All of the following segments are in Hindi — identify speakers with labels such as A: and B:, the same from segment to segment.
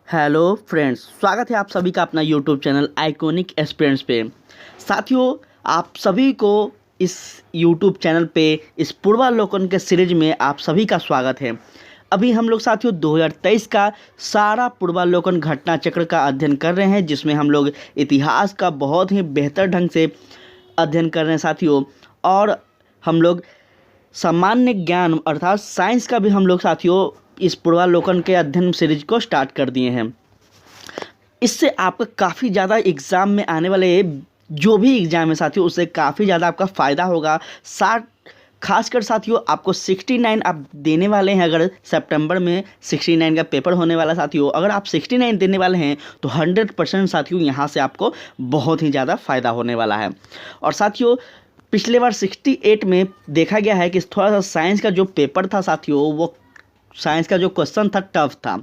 A: हेलो फ्रेंड्स, स्वागत है आप सभी का अपना यूट्यूब चैनल आइकॉनिक एस्पिरेंट्स पे। साथियों, आप सभी को इस यूट्यूब चैनल पे इस पूर्वालोकन के सीरीज में आप सभी का स्वागत है। अभी हम लोग साथियों 2023 का सारा पूर्वालोकन घटना चक्र का अध्ययन कर रहे हैं, जिसमें हम लोग इतिहास का बहुत ही बेहतर ढंग से अध्ययन कर रहे हैं साथियों। और हम लोग सामान्य ज्ञान अर्थात साइंस का भी हम लोग साथियों इस पूर्वालोकन के अध्ययन सीरीज को स्टार्ट कर दिए हैं। इससे आपका काफ़ी ज़्यादा एग्ज़ाम में आने वाले जो भी एग्ज़ाम है साथियों, उससे काफ़ी ज़्यादा आपका फ़ायदा होगा। खासकर साथियों आपको 69 आप देने वाले हैं। अगर सितंबर में 69 का पेपर होने वाला साथियों, अगर आप 69 देने वाले हैं तो 100% साथियों यहाँ से आपको बहुत ही ज़्यादा फ़ायदा होने वाला है। और साथियों पिछले बार 68 में देखा गया है कि थोड़ा सा साइंस का जो पेपर था साथियों, वो साइंस का जो क्वेश्चन था टफ था।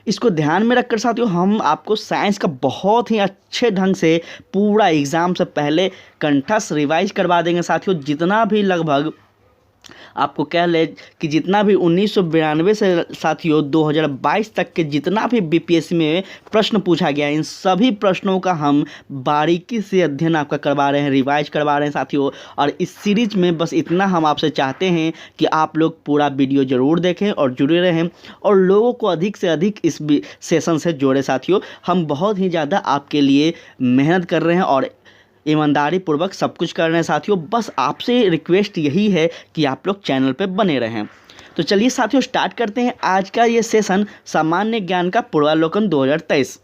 A: इसको ध्यान में रखकर साथियों हम आपको साइंस का बहुत ही अच्छे ढंग से पूरा एग्ज़ाम से पहले कंठस्थ रिवाइज करवा देंगे साथियों। जितना भी लगभग आपको कह ले कि जितना भी 1992 से साथियों 2022 तक के जितना भी बीपीएससी में प्रश्न पूछा गया, इन सभी प्रश्नों का हम बारीकी से अध्ययन आपका करवा रहे हैं, रिवाइज करवा रहे हैं साथियों। और इस सीरीज में बस इतना हम आपसे चाहते हैं कि आप लोग पूरा वीडियो ज़रूर देखें और जुड़े रहें और लोगों को अधिक से अधिक इस सेशन से जोड़े साथियों। हम बहुत ही ज़्यादा आपके लिए मेहनत कर रहे हैं और ईमानदारी पूर्वक सब कुछ कर रहे हैं साथियों। बस आपसे रिक्वेस्ट यही है कि आप लोग चैनल पे बने रहें। तो चलिए साथियों स्टार्ट करते हैं आज का ये सेशन, सामान्य ज्ञान का पूर्वालोकन 2023।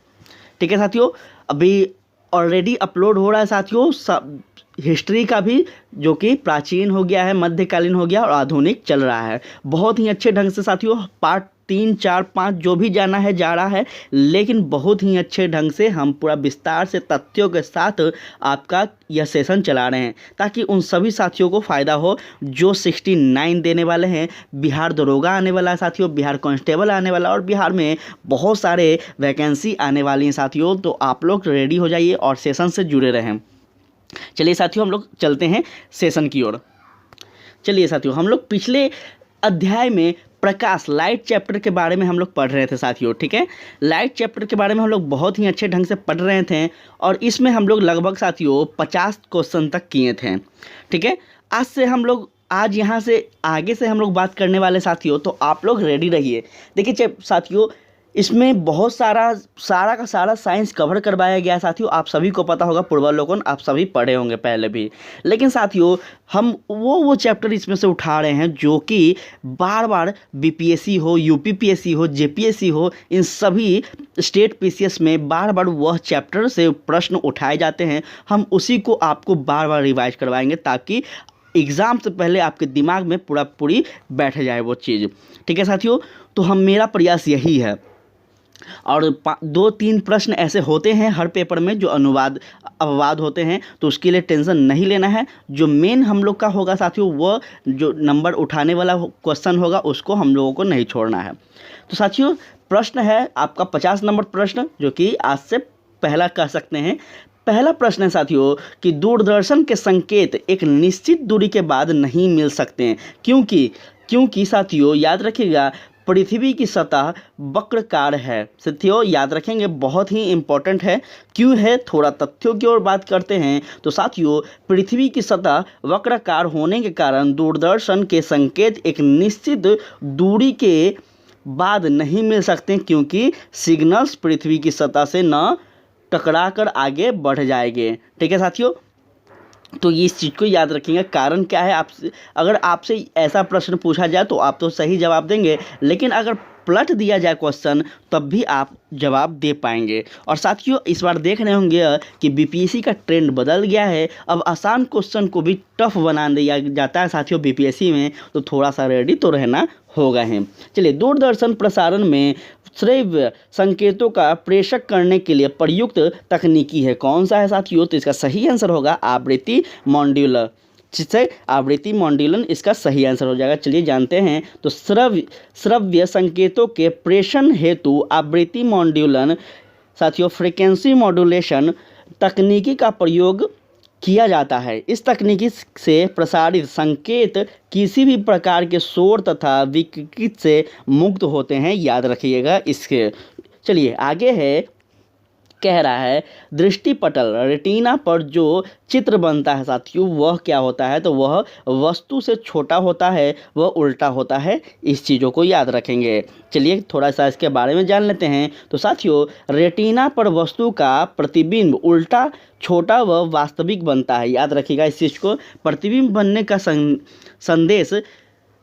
A: ठीक है साथियों, अभी ऑलरेडी अपलोड हो रहा है साथियों हिस्ट्री का भी, जो कि प्राचीन हो गया है, मध्यकालीन हो गया और आधुनिक चल रहा है। बहुत ही अच्छे ढंग से साथियों पार्ट 3, 4, 5 जो भी जाना है जा रहा है, लेकिन बहुत ही अच्छे ढंग से हम पूरा विस्तार से तथ्यों के साथ आपका यह सेशन चला रहे हैं, ताकि उन सभी साथियों को फ़ायदा हो जो 69 देने वाले हैं। बिहार दरोगा आने वाला है साथियों, बिहार कांस्टेबल आने वाला, और बिहार में बहुत सारे वैकेंसी आने वाली हैं साथियों। तो आप लोग रेडी हो जाइए और सेशन से जुड़े रहें। चलिए साथियों हम लोग चलते हैं सेशन की ओर। चलिए साथियों, हम लोग पिछले अध्याय में प्रकाश लाइट चैप्टर के बारे में हम लोग पढ़ रहे थे साथियों। ठीक है, लाइट चैप्टर के बारे में हम लोग बहुत ही अच्छे ढंग से पढ़ रहे थे और इसमें हम लोग लगभग साथियों 50 क्वेश्चन तक किए थे। ठीक है, आज यहाँ से आगे से हम लोग बात करने वाले साथियों, तो आप लोग रेडी रहिए। देखिए साथियों, इसमें बहुत सारा का सारा साइंस कवर करवाया गया है साथियों। आप सभी को पता होगा, पूर्वालोकन आप सभी पढ़े होंगे पहले भी, लेकिन साथियों हम वो चैप्टर इसमें से उठा रहे हैं जो कि बार बार बीपीएससी हो, यूपीपीएससी हो, जेपीएससी हो, इन सभी स्टेट पीसीएस में बार बार वह चैप्टर से प्रश्न उठाए जाते हैं। हम उसी को आपको बार बार रिवाइज करवाएंगे ताकि एग्ज़ाम से पहले आपके दिमाग में पूरी बैठ जाए वो चीज़। ठीक है साथियों, तो मेरा प्रयास यही है। और 2-3 प्रश्न ऐसे होते हैं हर पेपर में जो अपवाद होते हैं, तो उसके लिए टेंशन नहीं लेना है। जो मेन हम लोग का होगा साथियों, वो जो नंबर उठाने वाला क्वेश्चन होगा उसको हम लोगों को नहीं छोड़ना है। तो साथियों प्रश्न है आपका 50 नंबर प्रश्न, जो कि आज से पहला कह सकते हैं। पहला प्रश्न है साथियों कि दूरदर्शन के संकेत एक निश्चित दूरी के बाद नहीं मिल सकते हैं, क्योंकि साथियों याद रखिएगा पृथ्वी की सतह वक्राकार है। साथियों याद रखेंगे, बहुत ही इंपॉर्टेंट है। क्यों है, थोड़ा तथ्यों की ओर बात करते हैं। तो साथियों पृथ्वी की सतह वक्राकार होने के कारण दूरदर्शन के संकेत एक निश्चित दूरी के बाद नहीं मिल सकते, क्योंकि सिग्नल्स पृथ्वी की सतह से न टकरा कर आगे बढ़ जाएंगे। ठीक है साथियों, तो ये इस चीज़ को याद रखिएगा। कारण क्या है, अगर आपसे ऐसा प्रश्न पूछा जाए तो आप तो सही जवाब देंगे, लेकिन अगर पलट दिया जाए क्वेश्चन तब भी आप जवाब दे पाएंगे। और साथियों इस बार देख रहे होंगे कि बीपीएससी का ट्रेंड बदल गया है। अब आसान क्वेश्चन को भी टफ बना दिया जाता है साथियों बीपीएससी में, तो थोड़ा सा रेडी तो रहना होगा है। चलिए, दूरदर्शन प्रसारण में श्रव्य संकेतों का प्रेषक करने के लिए प्रयुक्त तकनीकी है कौन सा है साथियों? तो इसका सही आंसर होगा आवृत्ति मॉड्यूलर। जिससे आवृत्ति मॉड्यूलन इसका सही आंसर हो जाएगा। चलिए जानते हैं। तो श्रव्य संकेतों के प्रेषण हेतु आवृत्ति मॉड्यूलन साथियों फ्रीक्वेंसी मॉड्यूलेशन तकनीकी का प्रयोग किया जाता है। इस तकनीकी से प्रसारित संकेत किसी भी प्रकार के शोर तथा विकृति से मुक्त होते हैं। याद रखिएगा इसके चलिए आगे है, कह रहा है दृष्टिपटल रेटिना पर जो चित्र बनता है साथियों वह क्या होता है, तो वह वस्तु से छोटा होता है, वह उल्टा होता है। इस चीज़ों को याद रखेंगे। चलिए थोड़ा सा इसके बारे में जान लेते हैं। तो साथियों रेटिना पर वस्तु का प्रतिबिंब उल्टा, छोटा व वास्तविक बनता है। याद रखिएगा इस चीज़ को। प्रतिबिंब बनने का संदेश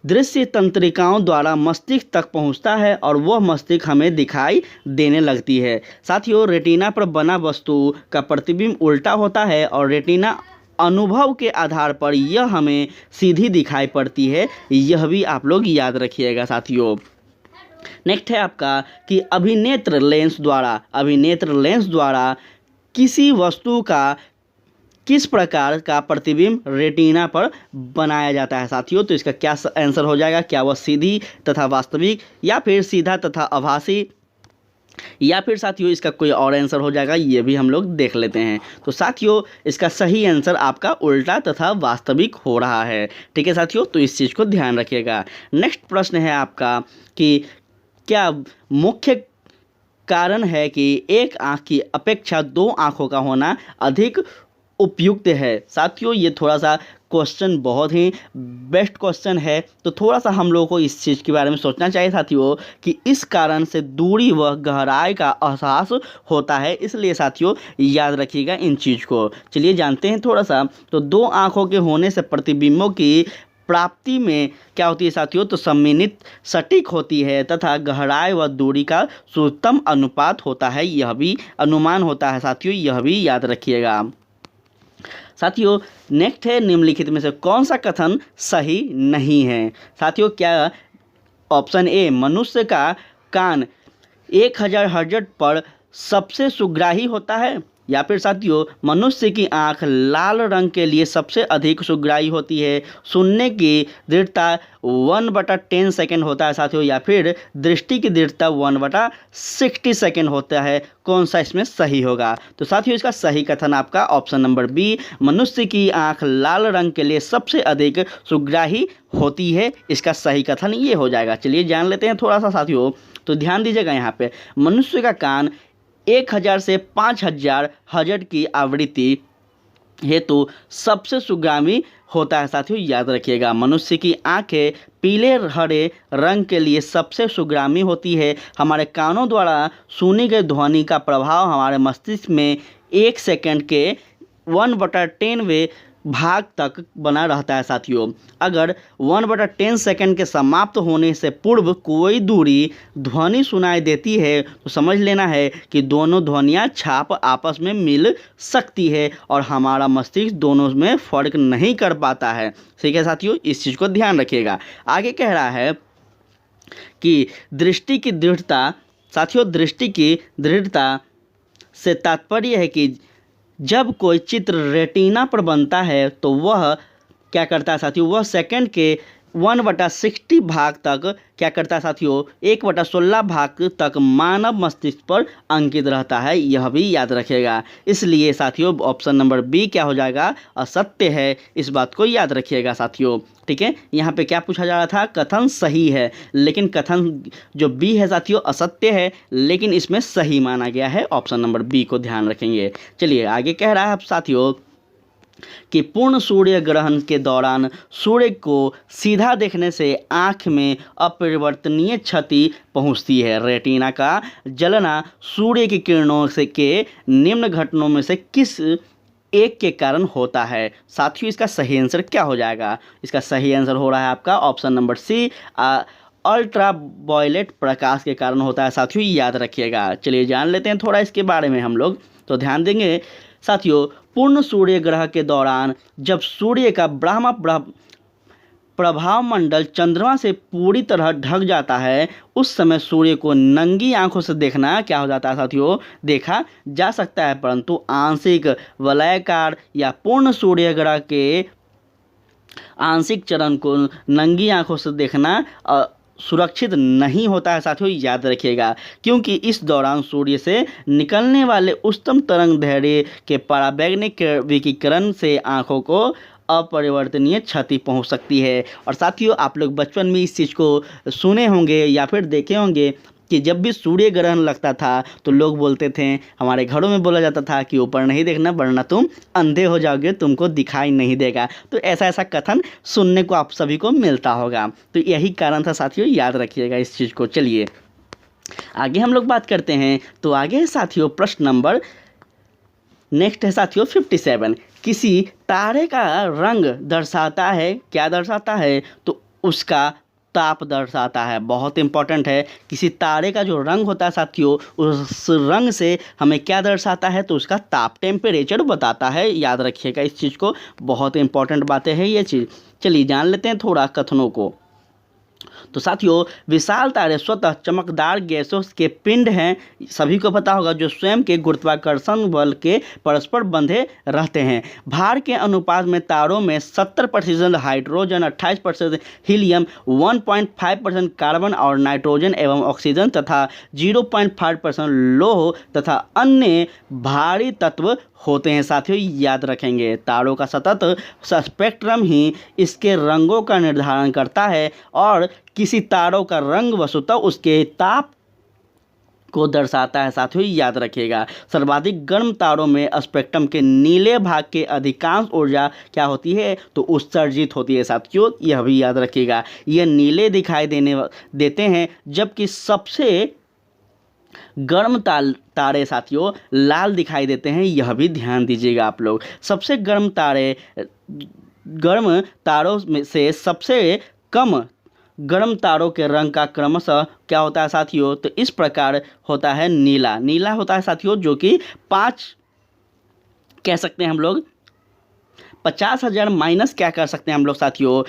A: दृश्य तंत्रिकाओं द्वारा मस्तिष्क तक पहुंचता है और वह मस्तिष्क हमें दिखाई देने लगती है। साथियों रेटिना पर बना वस्तु का प्रतिबिंब उल्टा होता है और रेटिना अनुभव के आधार पर यह हमें सीधी दिखाई पड़ती है। यह भी आप लोग याद रखिएगा साथियों। नेक्स्ट है आपका कि अभिनेत्र लेंस द्वारा किसी वस्तु का किस प्रकार का प्रतिबिंब रेटिना पर बनाया जाता है साथियों। तो इसका क्या आंसर हो जाएगा, क्या वह सीधी तथा वास्तविक, या फिर सीधा तथा आभासी, या फिर साथियों इसका कोई और आंसर हो जाएगा, ये भी हम लोग देख लेते हैं। तो साथियों इसका सही आंसर आपका उल्टा तथा वास्तविक हो रहा है। ठीक है साथियों, तो इस चीज़ को ध्यान रखिएगा। नेक्स्ट प्रश्न है आपका कि क्या मुख्य कारण है कि एक आँख की अपेक्षा दो आँखों का होना अधिक उपयुक्त है। साथियों ये थोड़ा सा क्वेश्चन बहुत ही बेस्ट क्वेश्चन है, तो थोड़ा सा हम लोगों को इस चीज़ के बारे में सोचना चाहिए साथियों कि इस कारण से दूरी व गहराई का एहसास होता है। इसलिए साथियों याद रखिएगा इन चीज़ को। चलिए जानते हैं थोड़ा सा। तो दो आँखों के होने से प्रतिबिंबों की प्राप्ति में क्या होती है साथियों, तो सम्मिलित सटीक होती है तथा गहराई व दूरी का सूक्ष्म अनुपात होता है, यह भी अनुमान होता है साथियों, यह भी याद रखिएगा। साथियों नेक्स्ट है निम्नलिखित में से कौन सा कथन सही नहीं है। साथियों क्या ऑप्शन ए मनुष्य का कान 1000 हर्ट्ज पर सबसे सुग्राही होता है, या फिर साथियों मनुष्य की आंख लाल रंग के लिए सबसे अधिक सुग्राही होती है, सुनने की दृढ़ता 1/10 सेकेंड होता है साथियों, या फिर दृष्टि की दृढ़ता 1/60 सेकेंड होता है। कौन सा इसमें सही होगा, तो साथियों इसका सही कथन आपका ऑप्शन नंबर बी मनुष्य की आंख लाल रंग के लिए सबसे अधिक सुग्राही होती है, इसका सही कथन ये हो जाएगा। चलिए जान लेते हैं थोड़ा सा साथियों। तो ध्यान दीजिएगा यहाँ पे मनुष्य का कान 1000 से 5000 हर्ट्ज की आवृत्ति हेतु सबसे सुगामी होता है साथियों, याद रखिएगा। मनुष्य की आंखें पीले हरे रंग के लिए सबसे सुग्रामी होती है। हमारे कानों द्वारा सुनी गई ध्वनि का प्रभाव हमारे मस्तिष्क में 1 सेकंड के 1/10वें भाग तक बना रहता है साथियों। अगर 1/10 सेकंड के समाप्त होने से पूर्व कोई दूरी ध्वनि सुनाई देती है तो समझ लेना है कि दोनों ध्वनियाँ छाप आपस में मिल सकती है और हमारा मस्तिष्क दोनों में फर्क नहीं कर पाता है। ठीक है साथियों, इस चीज़ को ध्यान रखिएगा। आगे कह रहा है कि दृष्टि की दृढ़ता, साथियों दृष्टि की दृढ़ता से तात्पर्य है कि जब कोई चित्र रेटिना पर बनता है तो वह क्या करता है साथियों, वह सेकंड के 1/60 भाग तक क्या करता है साथियों, 1/16 भाग तक मानव मस्तिष्क पर अंकित रहता है, यह भी याद रखिएगा। इसलिए साथियों ऑप्शन नंबर बी क्या हो जाएगा, असत्य है। इस बात को याद रखिएगा साथियों। ठीक है, यहाँ पे क्या पूछा जा रहा था, कथन सही है, लेकिन कथन जो बी है साथियों असत्य है, लेकिन इसमें सही माना गया है। ऑप्शन नंबर बी को ध्यान रखेंगे। चलिए आगे कह रहा है साथियों कि पूर्ण सूर्य ग्रहण के दौरान सूर्य को सीधा देखने से आँख में अपरिवर्तनीय क्षति पहुँचती है। रेटिना का जलना सूर्य की किरणों से के निम्न घटनाओं में से किस एक के कारण होता है। साथियों इसका सही आंसर क्या हो जाएगा, इसका सही आंसर हो रहा है आपका option number C ultraviolet प्रकाश के कारण होता है साथियों, याद रखिएगा। चलिए जान लेते हैं थोड़ा इसके बारे में हम लोग। तो ध्यान देंगे साथियों, पूर्ण सूर्य ग्रहण के दौरान जब सूर्य का प्रभाव मंडल चंद्रमा से पूरी तरह ढक जाता है, उस समय सूर्य को नंगी आंखों से देखना क्या हो जाता है साथियों, देखा जा सकता है, परंतु आंशिक वलयाकार या पूर्ण सूर्य ग्रहण के आंशिक चरण को नंगी आंखों से देखना सुरक्षित नहीं होता है साथियों, याद रखिएगा। क्योंकि इस दौरान सूर्य से निकलने वाले उच्चतम तरंग दैर्ध्य के पराबैंगनी विकिरण से आंखों को अपरिवर्तनीय क्षति पहुंच सकती है। और साथियों आप लोग बचपन में इस चीज़ को सुने होंगे या फिर देखे होंगे कि जब भी सूर्य ग्रहण लगता था तो लोग बोलते थे, हमारे घरों में बोला जाता था कि ऊपर नहीं देखना वरना तुम अंधे हो जाओगे, तुमको दिखाई नहीं देगा। तो ऐसा ऐसा कथन सुनने को आप सभी को मिलता होगा। तो यही कारण था साथियों, याद रखिएगा इस चीज़ को। चलिए आगे हम लोग बात करते हैं। तो आगे है साथियों प्रश्न नंबर नेक्स्ट है साथियों 57। किसी तारे का रंग दर्शाता है, क्या दर्शाता है? तो उसका ताप दर्शाता है। बहुत इंपॉर्टेंट है। किसी तारे का जो रंग होता है साथियों, उस रंग से हमें क्या दर्शाता है? तो उसका ताप, टेम्परेचर बताता है। याद रखिएगा इस चीज़ को, बहुत इंपॉर्टेंट बातें हैं ये चीज़। चलिए जान लेते हैं थोड़ा कथनों को। तो साथियों विशाल तारे स्वतः चमकदार गैसों के पिंड हैं, सभी को पता होगा, जो स्वयं के गुरुत्वाकर्षण बल के परस्पर बंधे रहते हैं। भार के अनुपात में तारों में 70% हाइड्रोजन, 28% हीलियम, 1.5% कार्बन और नाइट्रोजन एवं ऑक्सीजन तथा 0.5% लौह तथा अन्य भारी तत्व होते हैं। साथियों याद रखेंगे, तारों का सतत स्पेक्ट्रम ही इसके रंगों का निर्धारण करता है और किसी तारों का रंग वस्तुतः उसके ताप को दर्शाता है। साथियों याद रखिएगा, सर्वाधिक गर्म तारों में स्पेक्ट्रम के नीले भाग के अधिकांश ऊर्जा क्या होती है? तो उत्सर्जित होती है। साथियों यह भी याद रखिएगा, ये नीले दिखाई देते हैं, जबकि सबसे गर्म तारे साथियों लाल दिखाई देते हैं। यह भी ध्यान दीजिएगा आप लोग। सबसे गर्म तारों में से सबसे कम गर्म तारों के रंग का क्रमशः क्या होता है साथियों? तो इस प्रकार होता है नीला। नीला होता है साथियों, जो कि 5 कह सकते हैं हम लोग 50,000 माइनस क्या कर सकते हैं हम लोग साथियों?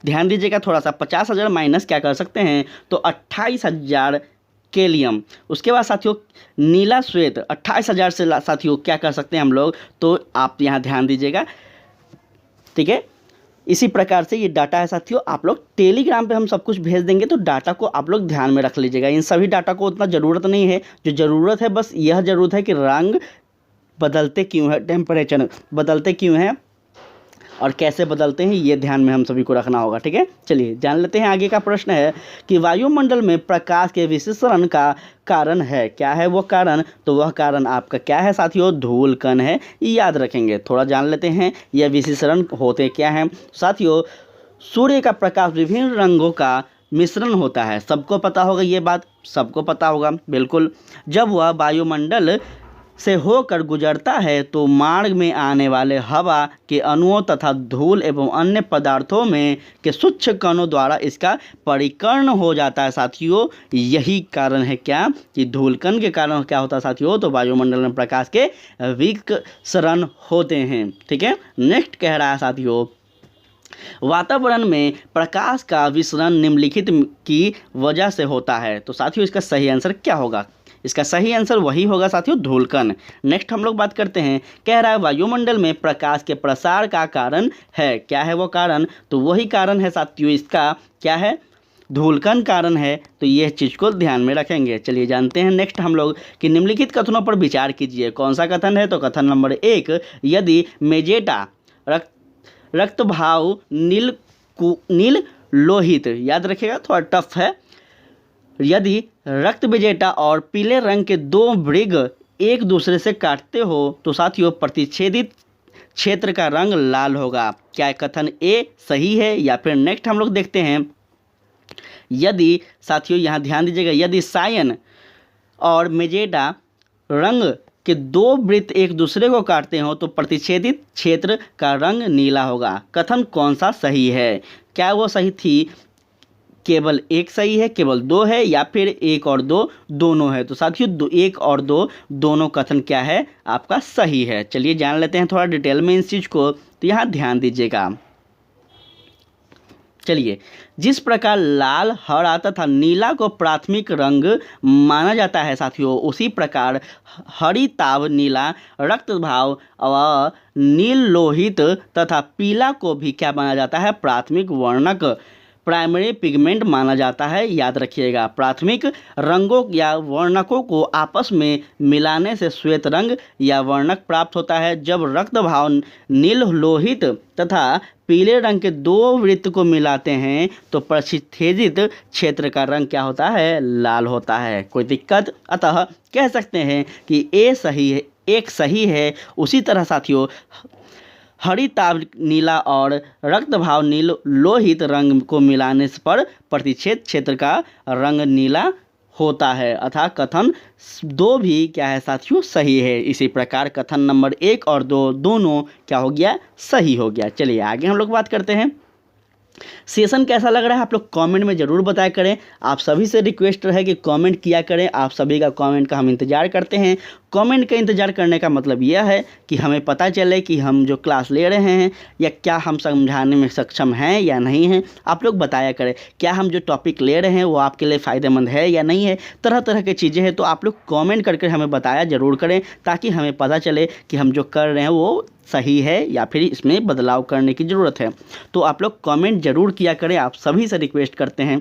A: ध्यान दीजिएगा थोड़ा सा, 50,000 माइनस क्या कर सकते हैं? तो 28,000 केलियम। उसके बाद साथियों नीला श्वेत 28,000 से साथियों क्या कर सकते हैं हम लोग? तो आप यहाँ ध्यान दीजिएगा, ठीक है। इसी प्रकार से ये डाटा है साथियों, आप लोग टेलीग्राम पे हम सब कुछ भेज देंगे, तो डाटा को आप लोग ध्यान में रख लीजिएगा। इन सभी डाटा को उतना ज़रूरत नहीं है, जो ज़रूरत है बस यह ज़रूरत है कि रंग बदलते क्यों है, टेम्परेचर बदलते क्यों हैं और कैसे बदलते हैं, ये ध्यान में हम सभी को रखना होगा, ठीक है। चलिए जान लेते हैं। आगे का प्रश्न है कि वायुमंडल में प्रकाश के विसरण का कारण है, क्या है वो कारण? तो वह कारण आपका क्या है साथियों? धूल कण है। याद रखेंगे, थोड़ा जान लेते हैं यह विसरण होते क्या हैं साथियों। सूर्य का प्रकाश विभिन्न रंगों का मिश्रण होता है, सबको पता होगा, ये बात सबको पता होगा बिल्कुल। जब वह वायुमंडल से होकर गुजरता है तो मार्ग में आने वाले हवा के अणुओं तथा धूल एवं अन्य पदार्थों में के सूक्ष्म कणों द्वारा इसका परिकर्ण हो जाता है साथियों। यही कारण है क्या कि धूलकण के कारण क्या होता है साथियों? तो वायुमंडल में प्रकाश के विसरण होते हैं, ठीक है। नेक्स्ट कह रहा है साथियों, वातावरण में प्रकाश का विसरण निम्नलिखित की वजह से होता है। तो साथियों इसका सही आंसर क्या होगा? इसका सही आंसर वही होगा साथियों, धूलकण। नेक्स्ट हम लोग बात करते हैं, कह रहा है वायुमंडल में प्रकाश के प्रसार का कारण है, क्या है वो कारण? तो वही कारण है साथियों, इसका क्या है? धूलकण कारण है। तो यह चीज़ को ध्यान में रखेंगे। चलिए जानते हैं नेक्स्ट हम लोग कि निम्नलिखित कथनों पर विचार कीजिए। कौन सा कथन है? तो कथन नंबर 1, यदि मेजेटा रक्तभाव नील लोहित, याद रखिएगा थोड़ा टफ है, यदि रक्त विजेटा और पीले रंग के दो मृग एक दूसरे से काटते हो तो साथियों प्रतिच्छेदित क्षेत्र का रंग लाल होगा। क्या कथन ए सही है या फिर नेक्स्ट हम लोग देखते हैं, यदि साथियों यहाँ ध्यान दीजिएगा, यदि सायन और मेजेटा रंग के दो वृत्त एक दूसरे को काटते हो तो प्रतिच्छेदित क्षेत्र का रंग नीला होगा। कथन कौन सा सही है? क्या वो सही थी? केवल एक सही है, केवल 2 है, या फिर 1 और 2 दोनों है? तो साथियों 1 और 2 दोनों कथन क्या है आपका सही है। चलिए जान लेते हैं थोड़ा डिटेल में इस चीज़ को, तो यहाँ ध्यान दीजिएगा। चलिए, जिस प्रकार लाल, हरा तथा नीला को प्राथमिक रंग माना जाता है साथियों, उसी प्रकार हरिताभ नीला, रक्तभाव व नील लोहित तथा पीला को भी क्या माना जाता है? प्राथमिक वर्णक, प्राइमरी पिगमेंट माना जाता है। याद रखिएगा, प्राथमिक रंगों या वर्णकों को आपस में मिलाने से श्वेत रंग या वर्णक प्राप्त होता है। जब रक्त भाव नील लोहित तथा पीले रंग के दो वृत्त को मिलाते हैं तो प्रतिच्छेदित क्षेत्र का रंग क्या होता है? लाल होता है। कोई दिक्कत? अतः कह सकते हैं कि ए सही है, एक सही है। उसी तरह साथियों हरिताभ नीला और रक्तभाव नील लोहित रंग को मिलाने पर प्रतिच्छेद क्षेत्र का रंग नीला होता है। अतः कथन 2 भी क्या है साथियों? सही है। इसी प्रकार कथन नंबर 1 और 2 दोनों क्या हो गया? सही हो गया। चलिए आगे हम लोग बात करते हैं। सेशन कैसा लग रहा है आप लोग कमेंट में ज़रूर बताया करें। आप सभी से रिक्वेस्ट है कि कमेंट किया करें। आप सभी का कमेंट का हम इंतज़ार करते हैं। कमेंट का इंतज़ार करने का मतलब यह है कि हमें पता चले कि हम जो क्लास ले रहे हैं या क्या हम समझाने में सक्षम हैं या नहीं हैं। आप लोग बताया करें क्या हम जो टॉपिक ले रहे हैं वो आपके लिए फ़ायदेमंद है या नहीं है। तरह तरह की चीज़ें हैं तो आप लोग कमेंट करके हमें बताया ज़रूर करें ताकि हमें पता चले कि हम जो कर रहे हैं वो सही है या फिर इसमें बदलाव करने की ज़रूरत है। तो आप लोग कमेंट ज़रूर किया करें। आप सभी से रिक्वेस्ट करते हैं।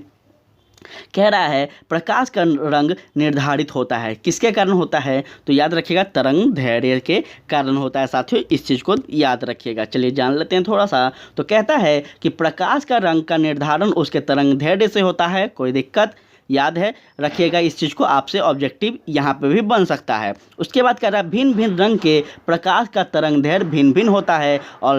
A: कह रहा है प्रकाश का रंग निर्धारित होता है, किसके कारण होता है? तो याद रखिएगा तरंग दैर्ध्य के कारण होता है साथियों। इस चीज़ को याद रखिएगा। चलिए जान लेते हैं थोड़ा सा। तो कहता है कि प्रकाश का रंग का निर्धारण उसके तरंग दैर्ध्य से होता है। कोई दिक्कत? याद है रखिएगा इस चीज़ को। आपसे ऑब्जेक्टिव यहाँ पे भी बन सकता है। उसके बाद कह रहा है भिन्न भिन्न रंग के प्रकाश का तरंग दैर्ध्य भिन्न भिन्न होता है और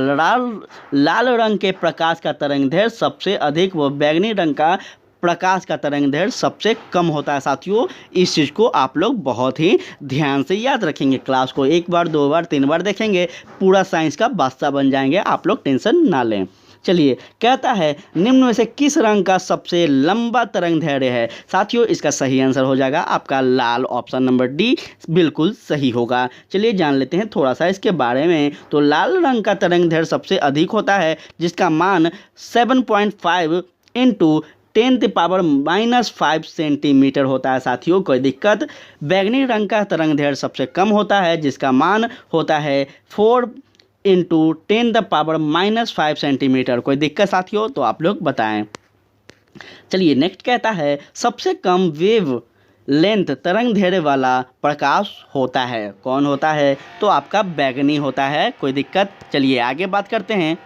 A: लाल रंग के प्रकाश का तरंग दैर्ध्य सबसे अधिक व बैंगनी रंग का प्रकाश का तरंग दैर्ध्य सबसे कम होता है साथियों। इस चीज़ को आप लोग बहुत ही ध्यान से याद रखेंगे। क्लास को 1 बार 2 बार 3 बार देखेंगे, पूरा साइंस का बादशाह बन जाएंगे। आप लोग टेंशन ना लें। चलिए कहता है निम्न में से किस रंग का सबसे लंबा तरंग दैर्ध्य है? साथियों इसका सही आंसर हो जाएगा आपका लाल। ऑप्शन नंबर डी बिल्कुल सही होगा। चलिए जान लेते हैं थोड़ा सा इसके बारे में। तो लाल रंग का तरंग दैर्ध्य सबसे अधिक होता है जिसका मान 7.5 इंटू 10⁻⁻5 सेंटीमीटर होता है साथियों। कोई दिक्कत? बैंगनी रंग का तरंग दैर्ध्य सबसे कम होता है जिसका मान होता है 4 इंटू 10⁻⁻5 सेंटीमीटर। कोई दिक्कत साथियों? तो आप लोग बताएं। चलिए नेक्स्ट कहता है सबसे कम वेव लेंथ तरंग दैर्ध्य वाला प्रकाश होता है। कौन होता है? तो आपका बैंगनी होता है। कोई दिक्कत? चलिए आगे बात करते हैं।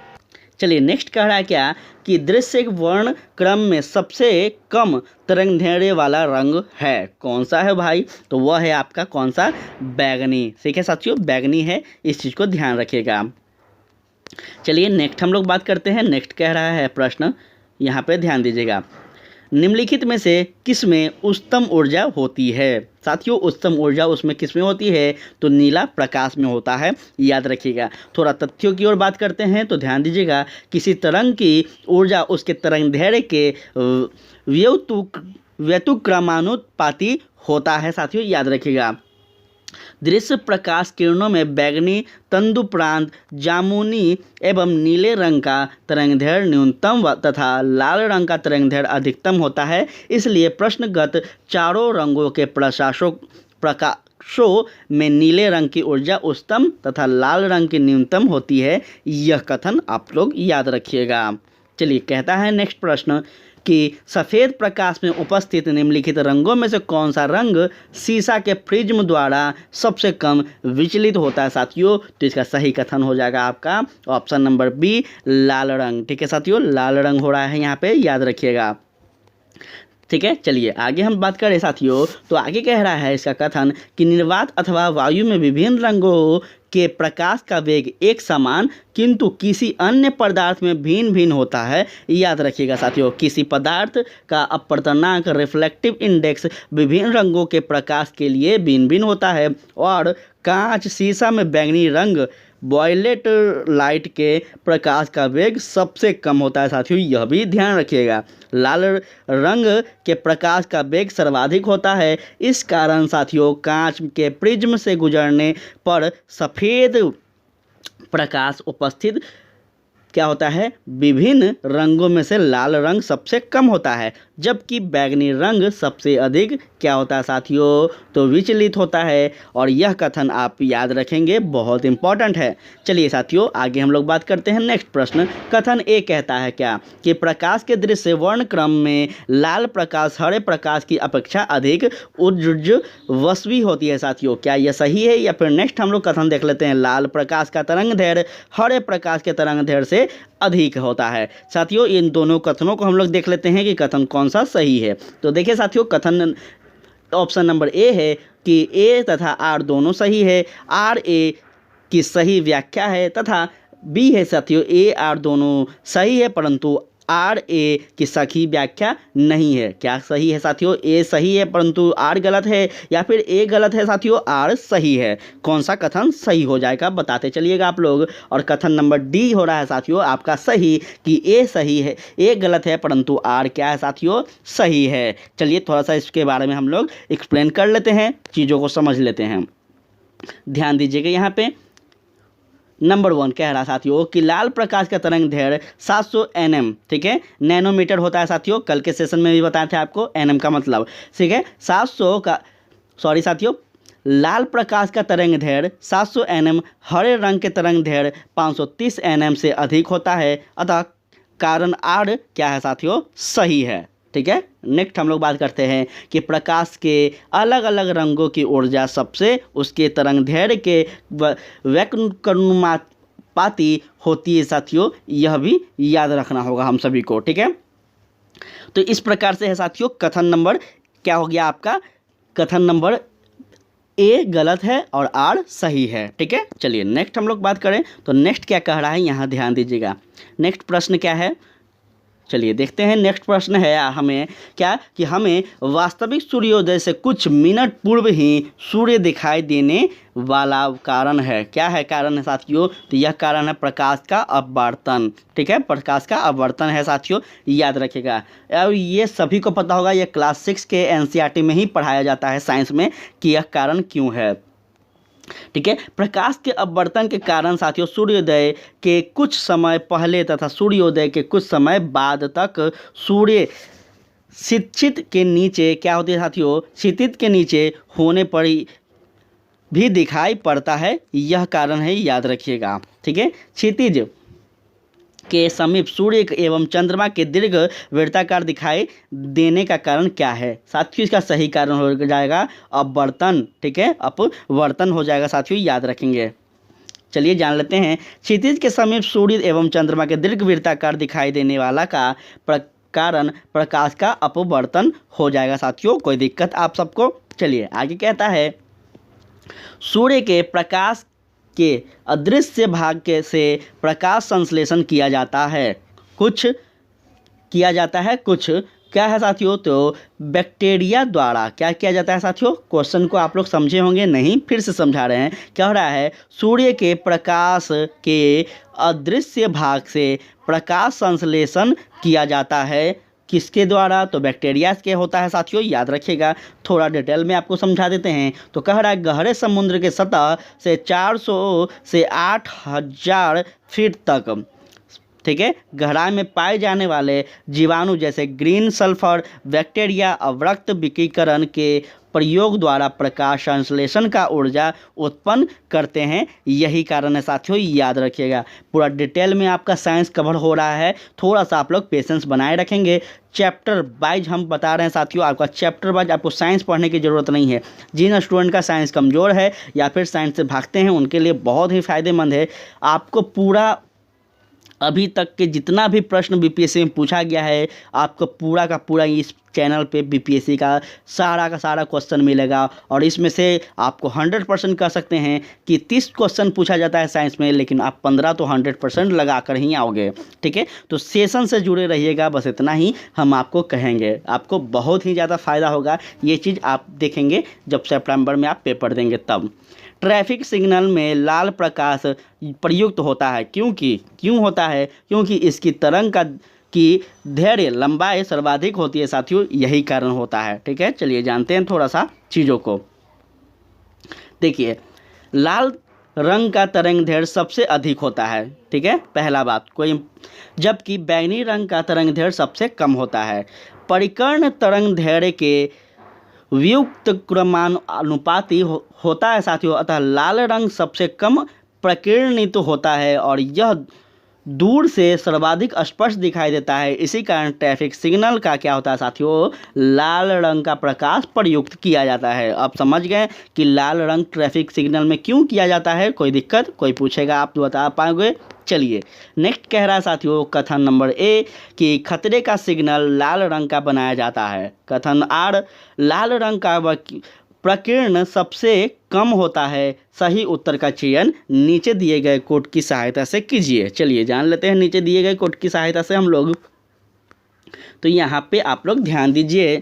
A: चलिए नेक्स्ट कह रहा है क्या कि दृश्य वर्ण क्रम में सबसे कम तरंग दैर्ध्य वाला रंग है। कौन सा है भाई? तो वह है आपका कौन सा? बैंगनी। ठीक है साथियों बैगनी है। इस चीज़ को ध्यान रखिएगा। चलिए नेक्स्ट हम लोग बात करते हैं। नेक्स्ट कह रहा है प्रश्न, यहाँ पे ध्यान दीजिएगा। निम्नलिखित में से किस में उच्चतम ऊर्जा होती है? साथियों उच्चतम ऊर्जा उसमें किस में होती है? तो नीला प्रकाश में होता है। याद रखिएगा। थोड़ा तथ्यों की ओर बात करते हैं तो ध्यान दीजिएगा। किसी तरंग की ऊर्जा उसके तरंग दैर्ध्य के व्युत्क्रमानुपाती होता है साथियों। याद रखिएगा। दृश्य प्रकाश किरणों में बैंगनी, तंदुप्रांत, जामुनी एवं नीले रंग का तरंग दैर्ध्य न्यूनतम तथा लाल रंग का तरंग दैर्ध्य अधिकतम होता है। इसलिए प्रश्नगत चारों रंगों के प्रकाशों में नीले रंग की ऊर्जा उच्चतम तथा लाल रंग की न्यूनतम होती है। यह कथन आप लोग याद रखिएगा। चलिए कहता है नेक्स्ट प्रश्न कि सफ़ेद प्रकाश में उपस्थित निम्नलिखित रंगों में से कौन सा रंग शीशा के प्रिज्म द्वारा सबसे कम विचलित होता है साथियों? तो इसका सही कथन हो जाएगा आपका ऑप्शन नंबर बी लाल रंग। ठीक है साथियों लाल रंग हो रहा है यहाँ पे, याद रखिएगा। ठीक है चलिए आगे हम बात करें साथियों। तो आगे कह रहा है इसका कथन कि निर्वात अथवा वायु में विभिन्न रंगों के प्रकाश का वेग एक समान किंतु किसी अन्य पदार्थ में भिन्न भिन्न होता है। याद रखिएगा साथियों किसी पदार्थ का अपवर्तनांक रिफ्लेक्टिव इंडेक्स विभिन्न रंगों के प्रकाश के लिए भिन्न भिन्न होता है और कांच शीशा में बैंगनी रंग वॉयलेट लाइट के प्रकाश का वेग सबसे कम होता है साथियों। यह भी ध्यान रखिएगा। लाल रंग के प्रकाश का वेग सर्वाधिक होता है। इस कारण साथियों कांच के प्रिज्म से गुजरने पर सफ़ेद प्रकाश उपस्थित क्या होता है? विभिन्न रंगों में से लाल रंग सबसे कम होता है जबकि बैंगनी रंग सबसे अधिक क्या होता है साथियों? तो विचलित होता है। और यह कथन आप याद रखेंगे, बहुत इंपॉर्टेंट है। चलिए साथियों आगे हम लोग बात करते हैं। नेक्स्ट प्रश्न कथन ए कहता है क्या कि प्रकाश के दृश्य वर्ण क्रम में लाल प्रकाश हरे प्रकाश की अपेक्षा अधिक उज्ज्वल होती है साथियों। क्या यह सही है या फिर नेक्स्ट हम लोग कथन देख लेते हैं। लाल प्रकाश का तरंग दैर्ध्य हरे प्रकाश के तरंग दैर्ध्य से सबसे अधिक होता है। साथियों इन दोनों कथनों को हम लोग देख लेते हैं कि कथन कौन सा सही है। तो देखिए साथियों, कथन ऑप्शन नंबर ए है कि ए तथा आर दोनों सही है, आर ए की सही व्याख्या है, तथा बी है साथियों ए आर दोनों सही है परंतु आर ए की सही व्याख्या नहीं है। क्या सही है साथियों? ए सही है परंतु आर गलत है, या फिर ए गलत है साथियों आर सही है? कौन सा कथन सही हो जाएगा बताते चलिएगा आप लोग। और कथन नंबर डी हो रहा है साथियों आपका सही कि ए सही है, ए गलत है परंतु आर क्या है साथियों? सही है। चलिए थोड़ा सा इसके बारे में हम लोग एक्सप्लेन कर लेते हैं, चीज़ों को समझ लेते हैं। ध्यान दीजिएगा यहाँ पे नंबर 1 कह रहा साथियों कि लाल प्रकाश का तरंग दैर्घ्य 700 nm, ठीक है, नैनोमीटर होता है साथियों। कल के सेशन में भी बताया था आपको nm का मतलब, ठीक है। 700 का सॉरी साथियों, लाल प्रकाश का तरंग दैर्घ्य 700 nm, हरे रंग के तरंग दैर्घ्य 530 nm से अधिक होता है, अतः कारण आर क्या है साथियों? सही है, ठीक है। नेक्स्ट हम लोग बात करते हैं कि प्रकाश के अलग अलग रंगों की ऊर्जा सबसे उसके तरंग दैर्घ्य के व्युत्क्रमानुपाती होती है साथियों, यह भी याद रखना होगा हम सभी को, ठीक है। तो इस प्रकार से है साथियों कथन नंबर क्या हो गया आपका? कथन नंबर ए गलत है और आर सही है, ठीक है। चलिए नेक्स्ट हम लोग बात करें तो नेक्स्ट क्या कह रहा है यहाँ ध्यान दीजिएगा। नेक्स्ट प्रश्न क्या है, चलिए देखते हैं। नेक्स्ट प्रश्न है हमें क्या कि हमें वास्तविक सूर्योदय से कुछ मिनट पूर्व ही सूर्य दिखाई देने वाला कारण है। क्या है कारण है साथियों? तो यह कारण है प्रकाश का अपवर्तन, ठीक है, प्रकाश का अपवर्तन है साथियों, याद रखिएगा। और ये सभी को पता होगा, यह क्लास 6 के एनसीईआरटी में ही पढ़ाया जाता है साइंस में कि यह कारण क्यों है, ठीक है। प्रकाश के अपवर्तन के कारण साथियों सूर्योदय के कुछ समय पहले तथा सूर्योदय के कुछ समय बाद तक सूर्य क्षितिज के नीचे क्या होती है साथियों? क्षितिज के नीचे होने पर भी दिखाई पड़ता है, यह कारण है, याद रखिएगा, ठीक है। क्षितिज के समीप सूर्य एवं चंद्रमा के दीर्घ वृत्ताकार दिखाई देने का कारण क्या है साथियों? इसका सही कारण हो जाएगा अपवर्तन, ठीक है, अपवर्तन हो जाएगा साथियों, याद रखेंगे। चलिए जान लेते हैं। क्षितिज के समीप सूर्य एवं चंद्रमा के दीर्घ वृत्ताकार दिखाई देने वाला का कारण प्रकाश का अपवर्तन हो जाएगा साथियों, कोई दिक्कत आप सबको? चलिए आगे कहता है सूर्य के प्रकाश के अदृश्य भाग के से प्रकाश संश्लेषण किया जाता है, कुछ किया जाता है, कुछ क्या है साथियों? तो बैक्टीरिया द्वारा क्या किया जाता है साथियों? क्वेश्चन को आप लोग समझे होंगे, नहीं फिर से समझा रहे हैं। क्या हो रहा है? सूर्य के प्रकाश के अदृश्य भाग से प्रकाश संश्लेषण किया जाता है, किसके द्वारा? तो बैक्टीरिया के होता है साथियों, याद रखिएगा। थोड़ा डिटेल में आपको समझा देते हैं। तो कह रहा है गहरे समुद्र के सतह से 400 से 8000 फीट तक, ठीक है, गहराई में पाए जाने वाले जीवाणु जैसे ग्रीन सल्फर बैक्टीरिया अवरक्त विकिरण के प्रयोग द्वारा प्रकाश संश्लेषण का ऊर्जा उत्पन्न करते हैं, यही कारण है साथियों, याद रखिएगा। पूरा डिटेल में आपका साइंस कवर हो रहा है, थोड़ा सा आप लोग पेशेंस बनाए रखेंगे। चैप्टर वाइज हम बता रहे हैं साथियों, आपका चैप्टर वाइज आपको साइंस पढ़ने की ज़रूरत नहीं है। जिन स्टूडेंट का साइंस कमज़ोर है या फिर साइंस से भागते हैं उनके लिए बहुत ही फ़ायदेमंद है। आपको पूरा अभी तक के जितना भी प्रश्न बीपीएससी में पूछा गया है आपको पूरा का पूरा इस चैनल पे बीपीएससी का सारा क्वेश्चन मिलेगा, और इसमें से आपको 100% कह सकते हैं कि 30 क्वेश्चन पूछा जाता है साइंस में, लेकिन आप 15 तो 100% लगा कर ही आओगे, ठीक है। तो सेशन से जुड़े रहिएगा, बस इतना ही हम आपको कहेंगे, आपको बहुत ही ज़्यादा फ़ायदा होगा। ये चीज़ आप देखेंगे जब सितंबर में आप पेपर देंगे तब। ट्रैफिक सिग्नल में लाल प्रकाश प्रयुक्त होता है, क्यों होता है? क्योंकि इसकी तरंग की धैर्य लंबाई सर्वाधिक होती है साथियों, यही कारण होता है, ठीक है। चलिए जानते हैं थोड़ा सा चीज़ों को। देखिए लाल रंग का तरंग दैर्घ्य सबसे अधिक होता है, ठीक है, पहला बात कोई, जबकि बैंगनी रंग का तरंग दैर्घ्य सबसे कम होता है। परिकर्ण तरंग दैर्घ्य के व्युत्क्रमानुपाती होता है साथियों, अतः लाल रंग सबसे कम प्रकीर्णित होता है, और यह दूर से सर्वाधिक स्पष्ट दिखाई देता है। इसी कारण ट्रैफिक सिग्नल का क्या होता है साथियों, लाल रंग का प्रकाश प्रयुक्त किया जाता है। अब समझ गए कि लाल रंग ट्रैफिक सिग्नल में क्यों किया जाता है। कोई दिक्कत, कोई पूछेगा आप बता पाओगे। चलिए नेक्स्ट कह रहा है साथियों कथन नंबर ए कि खतरे का सिग्नल लाल रंग का बनाया जाता है। कथन आर, लाल रंग का प्रकीर्ण सबसे कम होता है। सही उत्तर का चयन नीचे दिए गए कोड की सहायता से कीजिए। चलिए जान लेते हैं नीचे दिए गए कोड की सहायता से हम लोग। तो यहाँ पे आप लोग ध्यान दीजिए,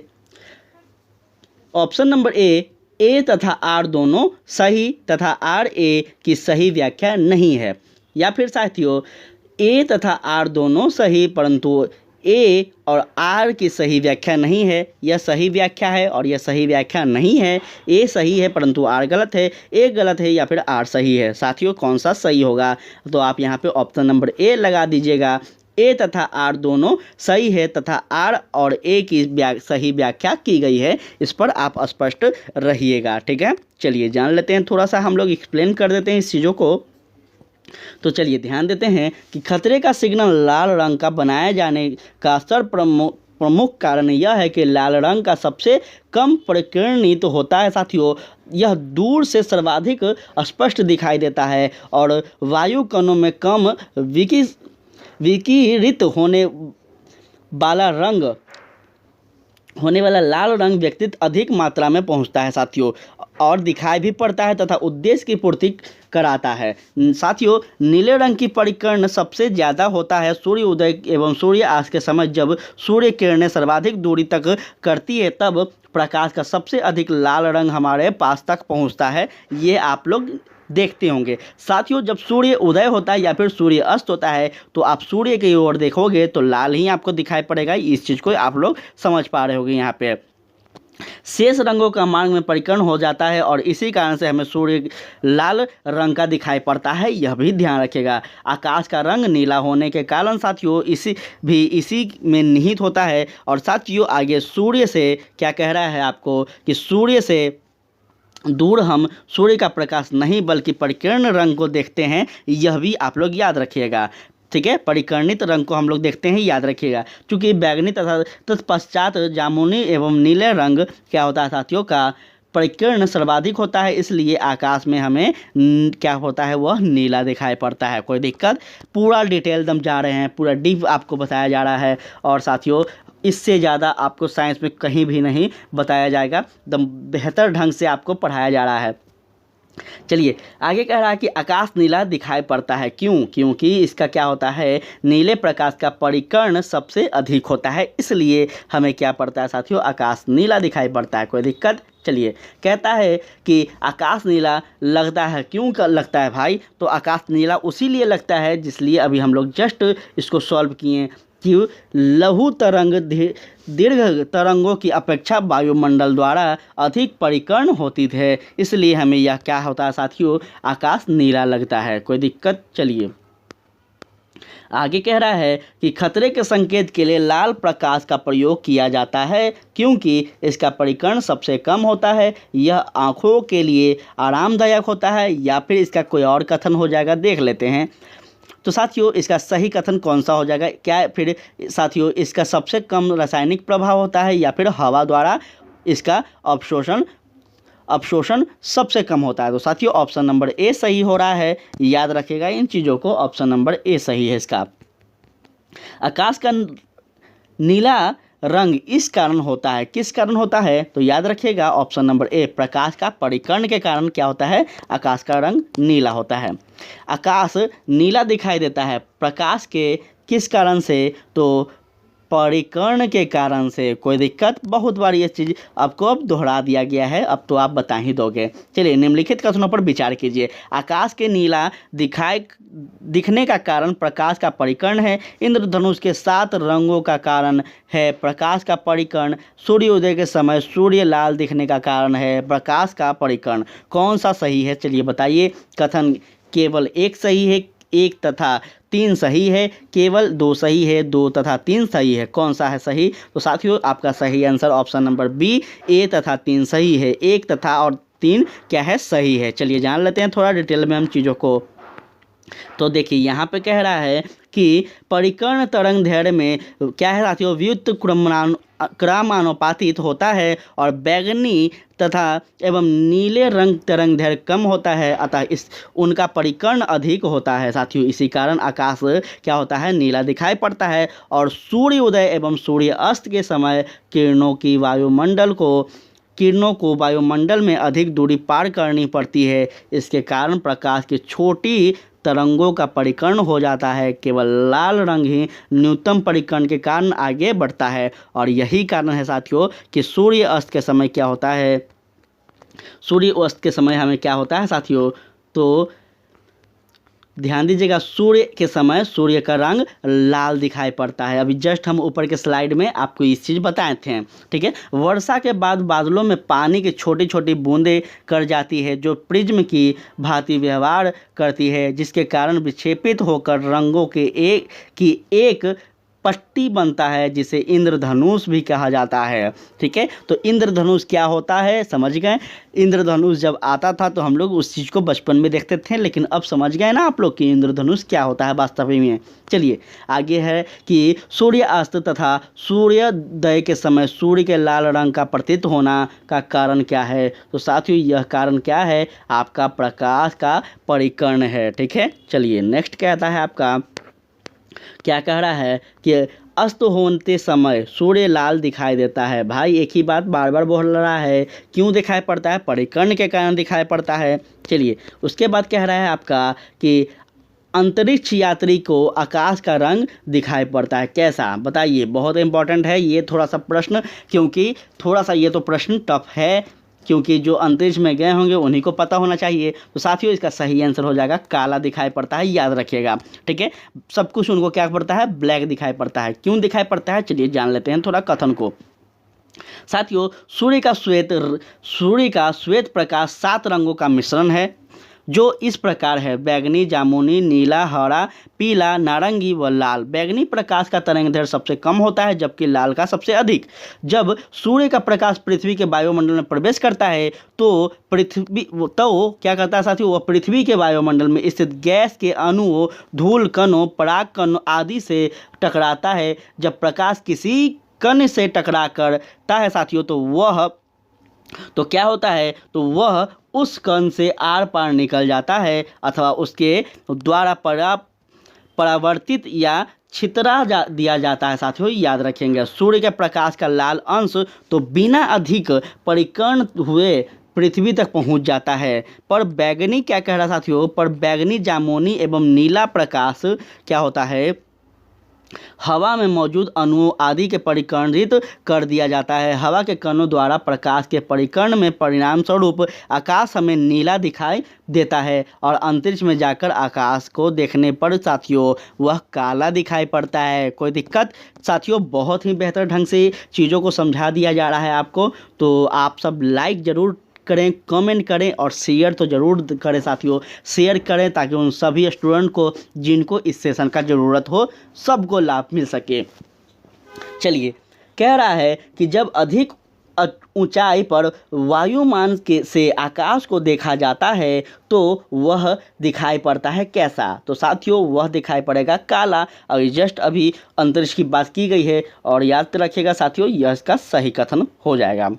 A: ऑप्शन नंबर ए तथा आर दोनों सही तथा आर ए की सही व्याख्या नहीं है। या फिर साथियों ए तथा आर दोनों सही परंतु ए और आर की सही व्याख्या नहीं है। यह सही व्याख्या है और यह सही व्याख्या नहीं है। ए सही है परंतु आर गलत है, ए गलत है या फिर आर सही है। साथियों कौन सा सही होगा, तो आप यहाँ पे ऑप्शन नंबर ए लगा दीजिएगा। ए तथा आर दोनों सही है तथा आर और ए की सही व्याख्या की गई है, इस पर आप स्पष्ट रहिएगा। ठीक है, चलिए जान लेते हैं, थोड़ा सा हम लोग एक्सप्लेन कर देते हैं इस चीज़ों को। तो चलिए ध्यान देते हैं कि खतरे का सिग्नल लाल रंग का बनाए जाने का प्रमुख कारण यह है कि लाल रंग का सबसे कम प्रकीर्णित होता है। साथियों यह दूर से सर्वाधिक स्पष्ट दिखाई देता है और वायु कणों में कम विकिरित होने वाला लाल रंग व्यक्तित्व अधिक मात्रा में पहुंचता है साथियों, और दिखाई भी पड़ता है तथा उद्देश्य की पूर्ति कराता है। साथियों नीले रंग की परिकर्ण सबसे ज़्यादा होता है सूर्य उदय एवं सूर्यास्त के समय। जब सूर्य किरणें सर्वाधिक दूरी तक करती है तब प्रकाश का सबसे अधिक लाल रंग हमारे पास तक पहुंचता है। ये आप लोग देखते होंगे। साथियों जब सूर्य उदय होता है या फिर सूर्य अस्त होता है तो आप सूर्य की ओर देखोगे तो लाल ही आपको दिखाई पड़ेगा। इस चीज़ को आप लोग समझ पा रहे होंगे। यहाँ पे शेष रंगों का मार्ग में परिकर्ण हो जाता है और इसी कारण से हमें सूर्य लाल रंग का दिखाई पड़ता है, यह भी ध्यान रखिएगा। आकाश का रंग नीला होने के कारण साथियों इसी में निहित होता है। और साथियों आगे सूर्य से क्या कह रहा है आपको कि सूर्य से दूर हम सूर्य का प्रकाश नहीं बल्कि परिकीर्ण रंग को देखते हैं, यह भी आप लोग याद रखिएगा। ठीक है, परिकर्णित रंग को हम लोग देखते हैं, याद रखिएगा। क्योंकि बैगनी तथा तत्पश्चात जामुनी एवं नीले रंग क्या होता है साथियों का परिकीर्ण सर्वाधिक होता है, इसलिए आकाश में हमें क्या होता है वह नीला दिखाई पड़ता है। कोई दिक्कत, पूरा डिटेल दम जा रहे हैं, पूरा डीप आपको बताया जा रहा है। और साथियों इससे ज़्यादा आपको साइंस में कहीं भी नहीं बताया जाएगा, एकदम बेहतर ढंग से आपको पढ़ाया जा रहा है। चलिए आगे कह रहा है कि आकाश नीला दिखाई पड़ता है। क्यों? क्योंकि इसका क्या होता है, नीले प्रकाश का परिकर्ण सबसे अधिक होता है, इसलिए हमें क्या पड़ता है साथियों, आकाश नीला दिखाई पड़ता है। कोई दिक्कत? चलिए कहता है कि आकाश नीला लगता है। क्यों लगता है भाई? तो आकाश नीला उसी लिए लगता है जिसलिए अभी हम लोग जस्ट इसको सॉल्व किए कि लघु तरंग दीर्घ तरंगों की अपेक्षा वायुमंडल द्वारा अधिक परिकर्ण होती है, इसलिए हमें यह क्या होता है साथियों, आकाश नीला लगता है। कोई दिक्कत? चलिए आगे कह रहा है कि खतरे के संकेत के लिए लाल प्रकाश का प्रयोग किया जाता है क्योंकि इसका परिकर्ण सबसे कम होता है, यह आँखों के लिए आरामदायक होता है। या फिर इसका कोई और कथन हो जाएगा, देख लेते हैं। तो साथियों इसका सही कथन कौन सा हो जाएगा? क्या फिर साथियों इसका सबसे कम रासायनिक प्रभाव होता है या फिर हवा द्वारा इसका अवशोषण सबसे कम होता है? तो साथियों ऑप्शन नंबर ए सही हो रहा है, याद रखिएगा इन चीज़ों को, ऑप्शन नंबर ए सही है इसका। आकाश का नीला रंग इस कारण होता है, किस कारण होता है? तो याद रखिएगा ऑप्शन नंबर ए, प्रकाश का परिकर्ण के कारण क्या होता है, आकाश का रंग नीला होता है। आकाश नीला दिखाई देता है प्रकाश के किस कारण से? तो परिकर्ण के कारण से। कोई दिक्कत? बहुत बार ये चीज़ आपको अब दोहरा दिया गया है, अब तो आप बता ही दोगे। चलिए निम्नलिखित कथनों पर विचार कीजिए। आकाश के नीला दिखने का कारण प्रकाश का परिकर्ण है। इंद्रधनुष के 7 रंगों का कारण है प्रकाश का परिकर्ण। सूर्योदय के समय सूर्य लाल दिखने का कारण है प्रकाश का परिकर्ण। कौन सा सही है? चलिए बताइए। कथन केवल एक सही है, 1 तथा 3 सही है, केवल 2 सही है, 2 तथा 3 सही है। कौन सा है सही? तो साथियों आपका सही आंसर ऑप्शन नंबर बी, ए तथा 3 सही है। 1 तथा और 3 क्या है, सही है। चलिए जान लेते हैं थोड़ा डिटेल में हम चीज़ों को। तो देखिए यहाँ पे कह रहा है कि परिकर्ण तरंग दैर्ध्य में क्या है साथियों, व्युत्त क्रमानुपातित होता है और बैगनी तथा एवं नीले रंग तरंग दैर्ध्य कम होता है, अतः इस उनका परिकर्ण अधिक होता है साथियों। इसी कारण आकाश क्या होता है, नीला दिखाई पड़ता है। और सूर्य उदय एवं सूर्य अस्त के समय किरणों को वायुमंडल में अधिक दूरी पार करनी पड़ती है। इसके कारण प्रकाश की छोटी तरंगों का परिकर्ण हो जाता है। केवल लाल रंग ही न्यूनतम परिकर्ण के कारण आगे बढ़ता है। और यही कारण है साथियों कि सूर्य अस्त के समय क्या होता है, सूर्य अस्त के समय हमें क्या होता है साथियों, तो ध्यान दीजिएगा, सूर्य के समय सूर्य का रंग लाल दिखाई पड़ता है। अभी जस्ट हम ऊपर के स्लाइड में आपको इस चीज़ बताए थे, ठीक है। वर्षा के बाद बादलों में पानी की छोटी छोटी बूंदें कर जाती है जो प्रिज्म की भांति व्यवहार करती है, जिसके कारण विक्षेपित होकर रंगों के एक पट्टी बनता है, जिसे इंद्रधनुष भी कहा जाता है, ठीक है। तो इंद्रधनुष क्या होता है समझ गए। इंद्रधनुष जब आता था तो हम लोग उस चीज़ को बचपन में देखते थे, लेकिन अब समझ गए ना आप लोग कि इंद्रधनुष क्या होता है वास्तव में। चलिए आगे है कि सूर्यास्त तथा सूर्योदय के समय सूर्य के लाल रंग का प्रतीत होना का कारण क्या है। तो साथियों यह कारण क्या है, आपका प्रकाश का परिकर्ण है, ठीक है। चलिए नेक्स्ट कहता है आपका, क्या कह रहा है कि अस्त होते समय सूर्य लाल दिखाई देता है। भाई एक ही बात बार बार बोल रहा है, क्यों दिखाई पड़ता है, परिकर्ण के कारण दिखाई पड़ता है। चलिए उसके बाद कह रहा है आपका कि अंतरिक्ष यात्री को आकाश का रंग दिखाई पड़ता है, कैसा बताइए। बहुत इंपॉर्टेंट है ये थोड़ा सा प्रश्न, क्योंकि थोड़ा सा ये तो प्रश्न टफ है, क्योंकि जो अंतरिक्ष में गए होंगे उन्हीं को पता होना चाहिए। तो साथियों इसका सही आंसर हो जाएगा काला दिखाई पड़ता है, याद रखिएगा, ठीक है। सब कुछ उनको क्या पड़ता है, ब्लैक दिखाई पड़ता है। क्यों दिखाई पड़ता है, चलिए जान लेते हैं थोड़ा कथन को। साथियों सूर्य का श्वेत प्रकाश 7 रंगों का मिश्रण है, जो इस प्रकार है, बैगनी, जामुनी, नीला, हरा, पीला, नारंगी व लाल। बैगनी प्रकाश का तरंगदैर्ध्य सबसे कम होता है, जबकि लाल का सबसे अधिक। जब सूर्य का प्रकाश पृथ्वी के वायुमंडल में प्रवेश करता है तो क्या करता है साथियों, वह पृथ्वी के वायुमंडल में स्थित गैस के अणुओं, धूल कणों, पराग कणों आदि से टकराता है। जब प्रकाश किसी कण से टकरा करता है साथियों तो क्या होता है, तो वह उस कण से आर पार निकल जाता है अथवा उसके द्वारा परावर्तित या छितरा दिया जाता है। साथियों याद रखेंगे, सूर्य के प्रकाश का लाल अंश तो बिना अधिक परिकर्ण हुए पृथ्वी तक पहुंच जाता है, पर बैगनी क्या कह रहा साथियों, पर बैगनी, जामुनी एवं नीला प्रकाश क्या होता है, हवा में मौजूद अणुओं आदि के परिकर्णित कर दिया जाता है। हवा के कणों द्वारा प्रकाश के परिकर्ण में परिणाम स्वरूप आकाश हमें नीला दिखाई देता है और अंतरिक्ष में जाकर आकाश को देखने पर साथियों वह काला दिखाई पड़ता है। कोई दिक्कत साथियों, बहुत ही बेहतर ढंग से चीज़ों को समझा दिया जा रहा है आपको। तो आप सब लाइक ज़रूर करें, कमेंट करें और शेयर तो ज़रूर करें साथियों, शेयर करें ताकि उन सभी स्टूडेंट को जिनको इस सेशन का ज़रूरत हो सबको लाभ मिल सके। चलिए कह रहा है कि जब अधिक ऊंचाई पर वायुमान से आकाश को देखा जाता है तो वह दिखाई पड़ता है कैसा। तो साथियों वह दिखाई पड़ेगा काला। और जस्ट अभी अंतरिक्ष की बात की गई है और याद रखिएगा साथियों यह इसका सही कथन हो जाएगा।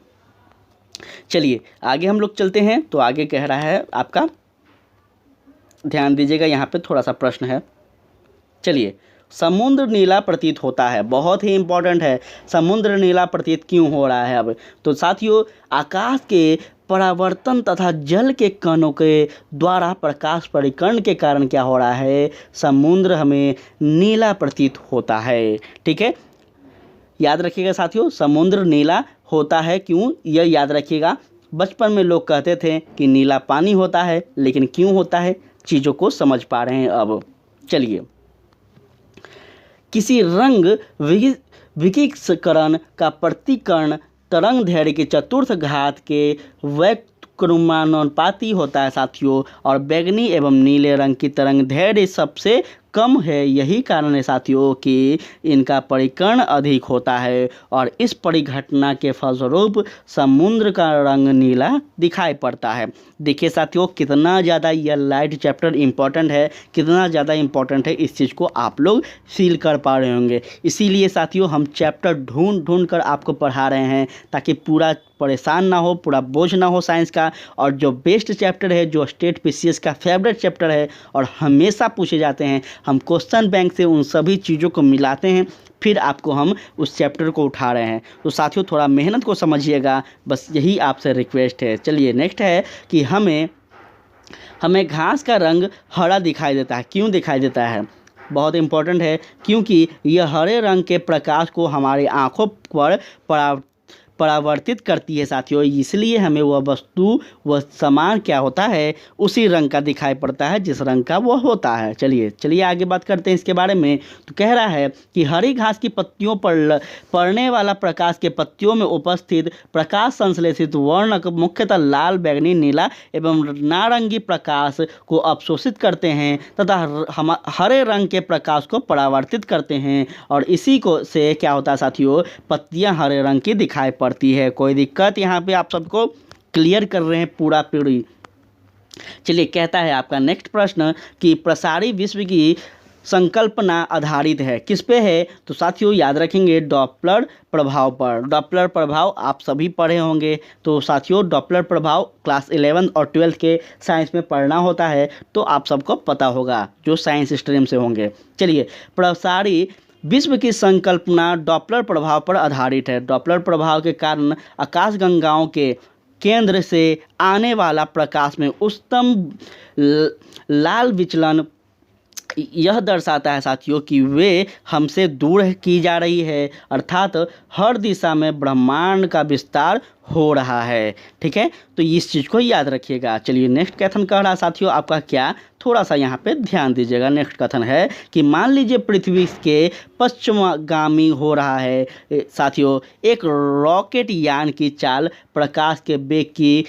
A: चलिए आगे हम लोग चलते हैं। तो आगे कह रहा है आपका, ध्यान दीजिएगा यहाँ पे थोड़ा सा प्रश्न है। चलिए, समुद्र नीला प्रतीत होता है, बहुत ही इंपॉर्टेंट है, समुद्र नीला प्रतीत क्यों हो रहा है। अब तो साथियों आकाश के परावर्तन तथा जल के कणों के द्वारा प्रकाश परिकर्ण के कारण क्या हो रहा है, समुद्र हमें नीला प्रतीत होता है। ठीक है, याद रखिएगा साथियों, समुद्र नीला होता है क्यों, यह याद रखिएगा। बचपन में लोग कहते थे कि नीला पानी होता है, लेकिन क्यों होता है चीज़ों को समझ पा रहे हैं अब। चलिए, किसी रंग विकिरण का प्रतिकरण तरंग दैर्ध्य के चतुर्थ घात के व्युत्क्रमानुपाती होता है साथियों, और बैगनी एवं नीले रंग की तरंग दैर्ध्य सबसे कम है। यही कारण है साथियों कि इनका परिकर्ण अधिक होता है और इस परिघटना के फलस्वरूप समुद्र का रंग नीला दिखाई पड़ता है। देखिए साथियों कितना ज़्यादा यह लाइट चैप्टर इम्पॉर्टेंट है, कितना ज़्यादा इम्पॉर्टेंट है, इस चीज़ को आप लोग फील कर पा रहे होंगे। इसीलिए साथियों हम चैप्टर ढूंढ कर आपको पढ़ा रहे हैं ताकि पूरा परेशान ना हो, पूरा बोझ ना हो साइंस का। और जो बेस्ट चैप्टर है, जो स्टेट पीसीएस का फेवरेट चैप्टर है और हमेशा पूछे जाते हैं, हम क्वेश्चन बैंक से उन सभी चीज़ों को मिलाते हैं, फिर आपको हम उस चैप्टर को उठा रहे हैं। तो साथियों थोड़ा मेहनत को समझिएगा, बस यही आपसे रिक्वेस्ट है। चलिए नेक्स्ट है कि हमें घास का रंग हरा दिखाई देता है। क्यों दिखाई देता है? बहुत इम्पोर्टेंट है, क्योंकि यह हरे रंग के प्रकाश को हमारी आँखों पर परावर्तित करती है साथियों। इसलिए हमें वह वस्तु, वह सामान क्या होता है, उसी रंग का दिखाई पड़ता है जिस रंग का वह होता है। चलिए आगे बात करते हैं इसके बारे में। तो कह रहा है कि हरी घास की पत्तियों पर पड़ने वाला प्रकाश के पत्तियों में उपस्थित प्रकाश संश्लेषित वर्ण मुख्यतः लाल, बैंगनी, नीला एवं नारंगी प्रकाश को अवशोषित करते हैं तथा हम हरे रंग के प्रकाश को परावर्तित करते हैं, और इसी को से क्या होता है साथियों, पत्तियां हरे रंग की दिखाई पड़ती है। कोई दिक्कत यहाँ पे आप सबको क्लियर कर रहे हैं पूरा पीढ़ी। चलिए कहता है आपका नेक्स्ट प्रश्न कि प्रसारी विश्व की संकल्पना आधारित है, किस पे है? तो साथियों याद रखेंगे डॉपलर प्रभाव पर। डॉपलर प्रभाव आप सभी पढ़े होंगे। तो साथियों डॉपलर प्रभाव क्लास 11 और 12 के साइंस में पढ़ना होता है, तो आप सबको पता होगा जो साइंस स्ट्रीम से होंगे। चलिए प्रसारी विश्व की संकल्पना डॉपलर प्रभाव पर आधारित है। डॉपलर प्रभाव के कारण आकाशगंगाओं के केंद्र से आने वाला प्रकाश में उच्चतम लाल विचलन यह दर्शाता है साथियों कि वे हमसे दूर की जा रही है, अर्थात हर दिशा में ब्रह्मांड का विस्तार हो रहा है। ठीक है, तो इस चीज़ को याद रखिएगा। चलिए नेक्स्ट कथन कह रहा साथियों आपका क्या, थोड़ा सा यहाँ पे ध्यान दीजिएगा। नेक्स्ट कथन है कि मान लीजिए पृथ्वी के पश्चिमगामी हो रहा है साथियों एक रॉकेट यान की चाल प्रकाश के वेग की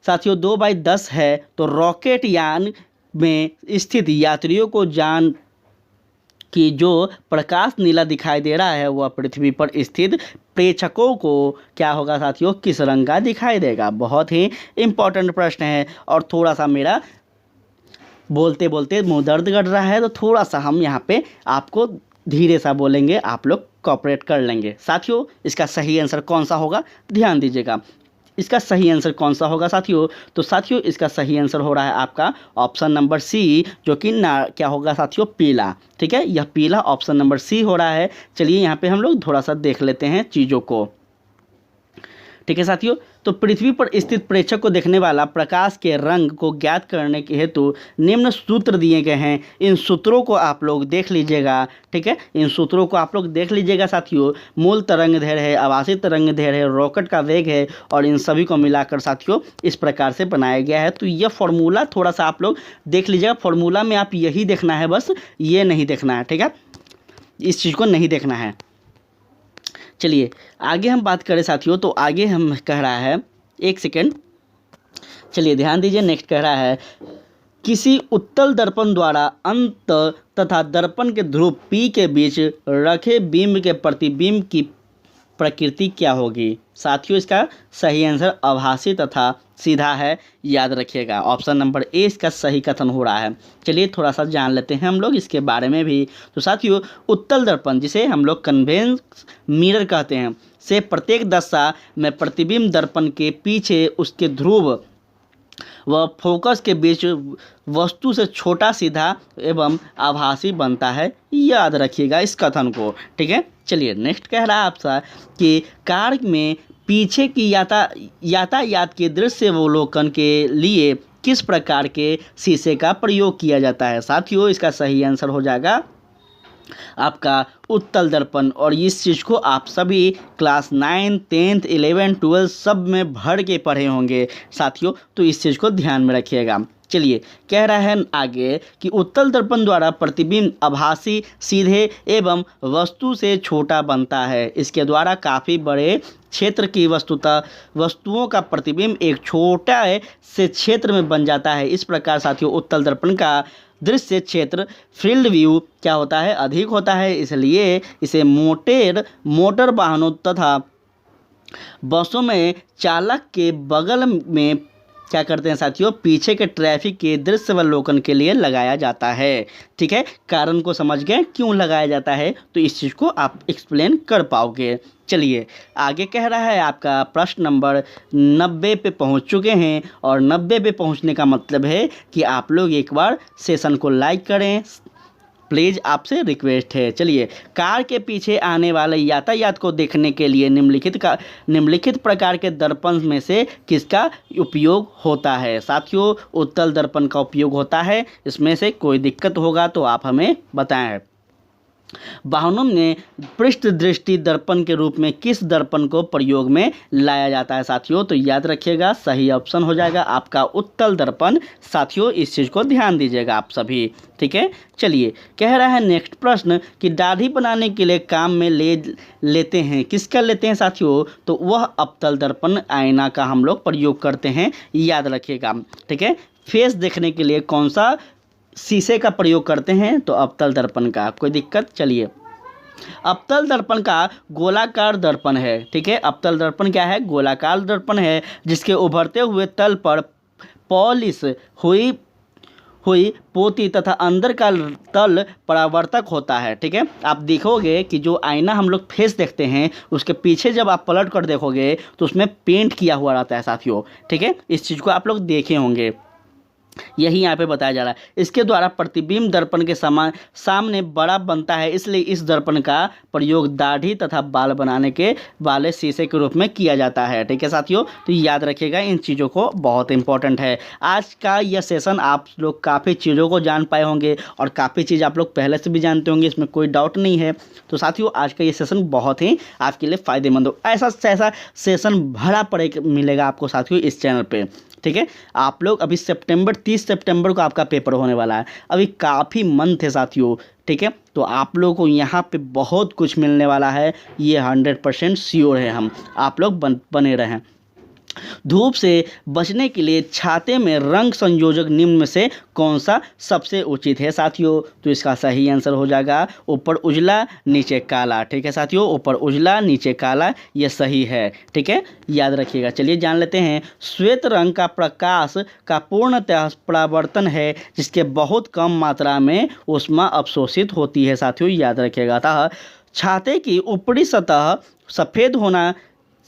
A: 2/10 है। तो रॉकेट यान में स्थित यात्रियों को जान कि जो प्रकाश नीला दिखाई दे रहा है वह पृथ्वी पर स्थित प्रेक्षकों को क्या होगा साथियों, किस रंग का दिखाई देगा? बहुत ही इम्पोर्टेंट प्रश्न है और थोड़ा सा मेरा बोलते बोलते मुंह दर्द कर रहा है, तो थोड़ा सा हम यहाँ पे आपको धीरे सा बोलेंगे, आप लोग कोऑपरेट कर लेंगे। साथियों इसका सही आंसर कौन सा होगा, ध्यान दीजिएगा। इसका सही आंसर कौन सा होगा साथियों? तो साथियों इसका सही आंसर हो रहा है आपका ऑप्शन नंबर सी, जो कि क्या होगा साथियों, पीला। ठीक है, यह पीला ऑप्शन नंबर सी हो रहा है। चलिए यहाँ पे हम लोग थोड़ा सा देख लेते हैं चीज़ों को। ठीक है साथियों, तो पृथ्वी पर स्थित प्रेक्षक को देखने वाला प्रकाश के रंग को ज्ञात करने के हेतु निम्न सूत्र दिए गए हैं। इन सूत्रों को आप लोग देख लीजिएगा। ठीक है, इन सूत्रों को आप लोग देख लीजिएगा साथियों। मूल तरंग दैर्घ्य है, आभासी तरंग दैर्घ्य है, रॉकेट का वेग है, और इन सभी को मिलाकर साथियों इस प्रकार से बनाया गया है। तो यह फॉर्मूला थोड़ा सा आप लोग देख लीजिएगा। फॉर्मूला में आप यही देखना है, बस ये नहीं देखना है। ठीक है, इस चीज़ को नहीं देखना है। चलिए आगे हम बात करें साथियों, तो आगे हम कह रहा है, एक सेकेंड, चलिए ध्यान दीजिए। नेक्स्ट कह रहा है किसी उत्तल दर्पण द्वारा अंत तथा दर्पण के ध्रुव P के बीच रखे बिंब के प्रतिबिंब की प्रकृति क्या होगी? साथियों इसका सही आंसर आभासी तथा सीधा है, याद रखिएगा। ऑप्शन नंबर ए इसका सही कथन हो रहा है। चलिए थोड़ा सा जान लेते हैं हम लोग इसके बारे में भी। तो साथियों उत्तल दर्पण, जिसे हम लोग कन्वेक्स मिरर कहते हैं, से प्रत्येक दशा में प्रतिबिंब दर्पण के पीछे उसके ध्रुव व फोकस के बीच वस्तु से छोटा, सीधा एवं आभासी बनता है। याद रखिएगा इस कथन को। ठीक है, चलिए नेक्स्ट कह रहा है आपसे कि कार में पीछे की यातायात के दृश्यावलोकन के लिए किस प्रकार के शीशे का प्रयोग किया जाता है? साथियों इसका सही आंसर हो जाएगा आपका उत्तल दर्पण। और इस चीज़ को आप सभी क्लास 9, 10, 11, 12 सब में भर के पढ़े होंगे साथियों, तो इस चीज़ को ध्यान में रखिएगा। चलिए कह रहा है आगे कि उत्तल दर्पण द्वारा प्रतिबिंब आभासी, सीधे एवं वस्तु से छोटा बनता है। इसके द्वारा काफ़ी बड़े क्षेत्र की वस्तुओं का प्रतिबिंब एक छोटा से क्षेत्र में बन जाता है। इस प्रकार साथियों उत्तल दर्पण का दृश्य क्षेत्र फील्ड व्यू क्या होता है, अधिक होता है। इसलिए इसे मोटर वाहनों तथा बसों में चालक के बगल में क्या करते हैं साथियों, पीछे के ट्रैफिक के दृश्यावलोकन के लिए लगाया जाता है। ठीक है, कारण को समझ गए क्यों लगाया जाता है, तो इस चीज़ को आप एक्सप्लेन कर पाओगे। चलिए आगे कह रहा है आपका प्रश्न नंबर 90 पे पहुंच चुके हैं, और 90 पे पहुंचने का मतलब है कि आप लोग एक बार सेशन को लाइक करें, प्लीज़ आपसे रिक्वेस्ट है। चलिए, कार के पीछे आने वाले यातायात को देखने के लिए निम्नलिखित प्रकार के दर्पण में से किसका उपयोग होता है। साथियों उत्तल दर्पण का उपयोग होता है। इसमें से कोई दिक्कत होगा तो आप हमें बताएं। वाहनों में पृष्ठ दृष्टि दर्पण के रूप में किस दर्पण को प्रयोग में लाया जाता है साथियों, तो याद रखिएगा सही ऑप्शन हो जाएगा आपका उत्तल दर्पण। साथियों इस चीज़ को ध्यान दीजिएगा आप सभी। ठीक है, चलिए कह रहा है नेक्स्ट प्रश्न कि दाढ़ी बनाने के लिए काम में लेते हैं, किसका लेते हैं साथियों, तो वह अवतल दर्पण आईना का हम लोग प्रयोग करते हैं, याद रखिएगा। ठीक है, फेस देखने के लिए कौन सा शीशे का प्रयोग करते हैं, तो अवतल दर्पण का। कोई दिक्कत, चलिए अवतल दर्पण का गोलाकार दर्पण है। ठीक है, अवतल दर्पण क्या है, गोलाकार दर्पण है, जिसके उभरते हुए तल पर पॉलिश हुई पोती तथा अंदर का तल परावर्तक होता है। ठीक है, आप देखोगे कि जो आईना हम लोग फेस देखते हैं उसके पीछे जब आप पलट कर देखोगे तो उसमें पेंट किया हुआ रहता है साथियों। ठीक है, इस चीज़ को आप लोग देखे होंगे, यही यहाँ पे बताया जा रहा है। इसके द्वारा प्रतिबिंब दर्पण के सामने बड़ा बनता है, इसलिए इस दर्पण का प्रयोग दाढ़ी तथा बाल बनाने के वाले शीशे के रूप में किया जाता है। ठीक है साथियों, तो याद रखिएगा इन चीज़ों को, बहुत इंपॉर्टेंट है। आज का यह सेशन आप लोग काफ़ी चीज़ों को जान पाए होंगे और काफ़ी चीज़ आप लोग पहले से भी जानते होंगे, इसमें कोई डाउट नहीं है। तो साथियों आज का ये सेशन बहुत ही आपके लिए फ़ायदेमंद हो, ऐसा सेशन भरा पड़े मिलेगा आपको साथियों इस चैनल पर। ठीक है, आप लोग अभी 30 सितंबर को आपका पेपर होने वाला है, अभी काफ़ी मंथ है साथियों। ठीक है, तो आप लोगों को यहाँ पे बहुत कुछ मिलने वाला है, ये 100% श्योर है हम। आप लोग बने रहें। धूप से बचने के लिए छाते में रंग संयोजक निम्न में से कौन सा सबसे उचित है साथियों, तो इसका सही आंसर हो जाएगा ऊपर उजला नीचे काला। ठीक है साथियों, ऊपर उजला नीचे काला, ये सही है। ठीक है, याद रखिएगा। चलिए जान लेते हैं। श्वेत रंग का प्रकाश का पूर्णतः परावर्तन है, जिसके बहुत कम मात्रा में ऊष्मा अवशोषित होती है साथियों, याद रखिएगा। अतः छाते की ऊपरी सतह सफ़ेद होना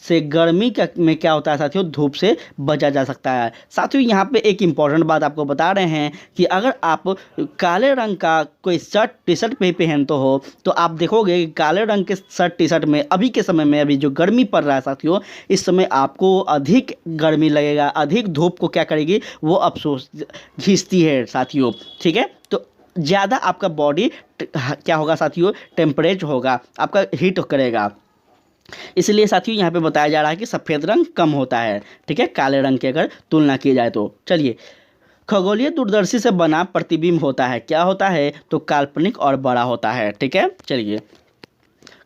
A: से गर्मी में क्या होता है साथियों, धूप से बचा जा सकता है। साथियों यहाँ पे एक इम्पॉर्टेंट बात आपको बता रहे हैं कि अगर आप काले रंग का कोई शर्ट टी शर्ट पे पहनते हो तो आप देखोगे कि काले रंग के शर्ट टी शर्ट में अभी के समय में, अभी जो गर्मी पड़ रहा है साथियों, इस समय आपको अधिक गर्मी लगेगा, अधिक धूप को क्या करेगी वो अफसोस खींचती है साथियों। ठीक है, तो ज़्यादा आपका बॉडी क्या होगा साथियों, टेम्परेचर होगा, आपका हीट करेगा। इसलिए साथियों यहाँ पे बताया जा रहा है कि सफ़ेद रंग कम होता है। ठीक है, काले रंग की अगर तुलना की जाए तो। चलिए, खगोलीय दूरदर्शी से बना प्रतिबिंब होता है, क्या होता है, तो काल्पनिक और बड़ा होता है। ठीक है, चलिए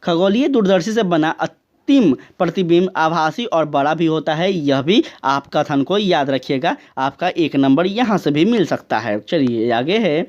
A: खगोलीय दूरदर्शी से बना अंतिम प्रतिबिंब आभासी और बड़ा भी होता है, यह भी आप कथन को याद रखिएगा, आपका 1 नंबर यहाँ से भी मिल सकता है। चलिए आगे है,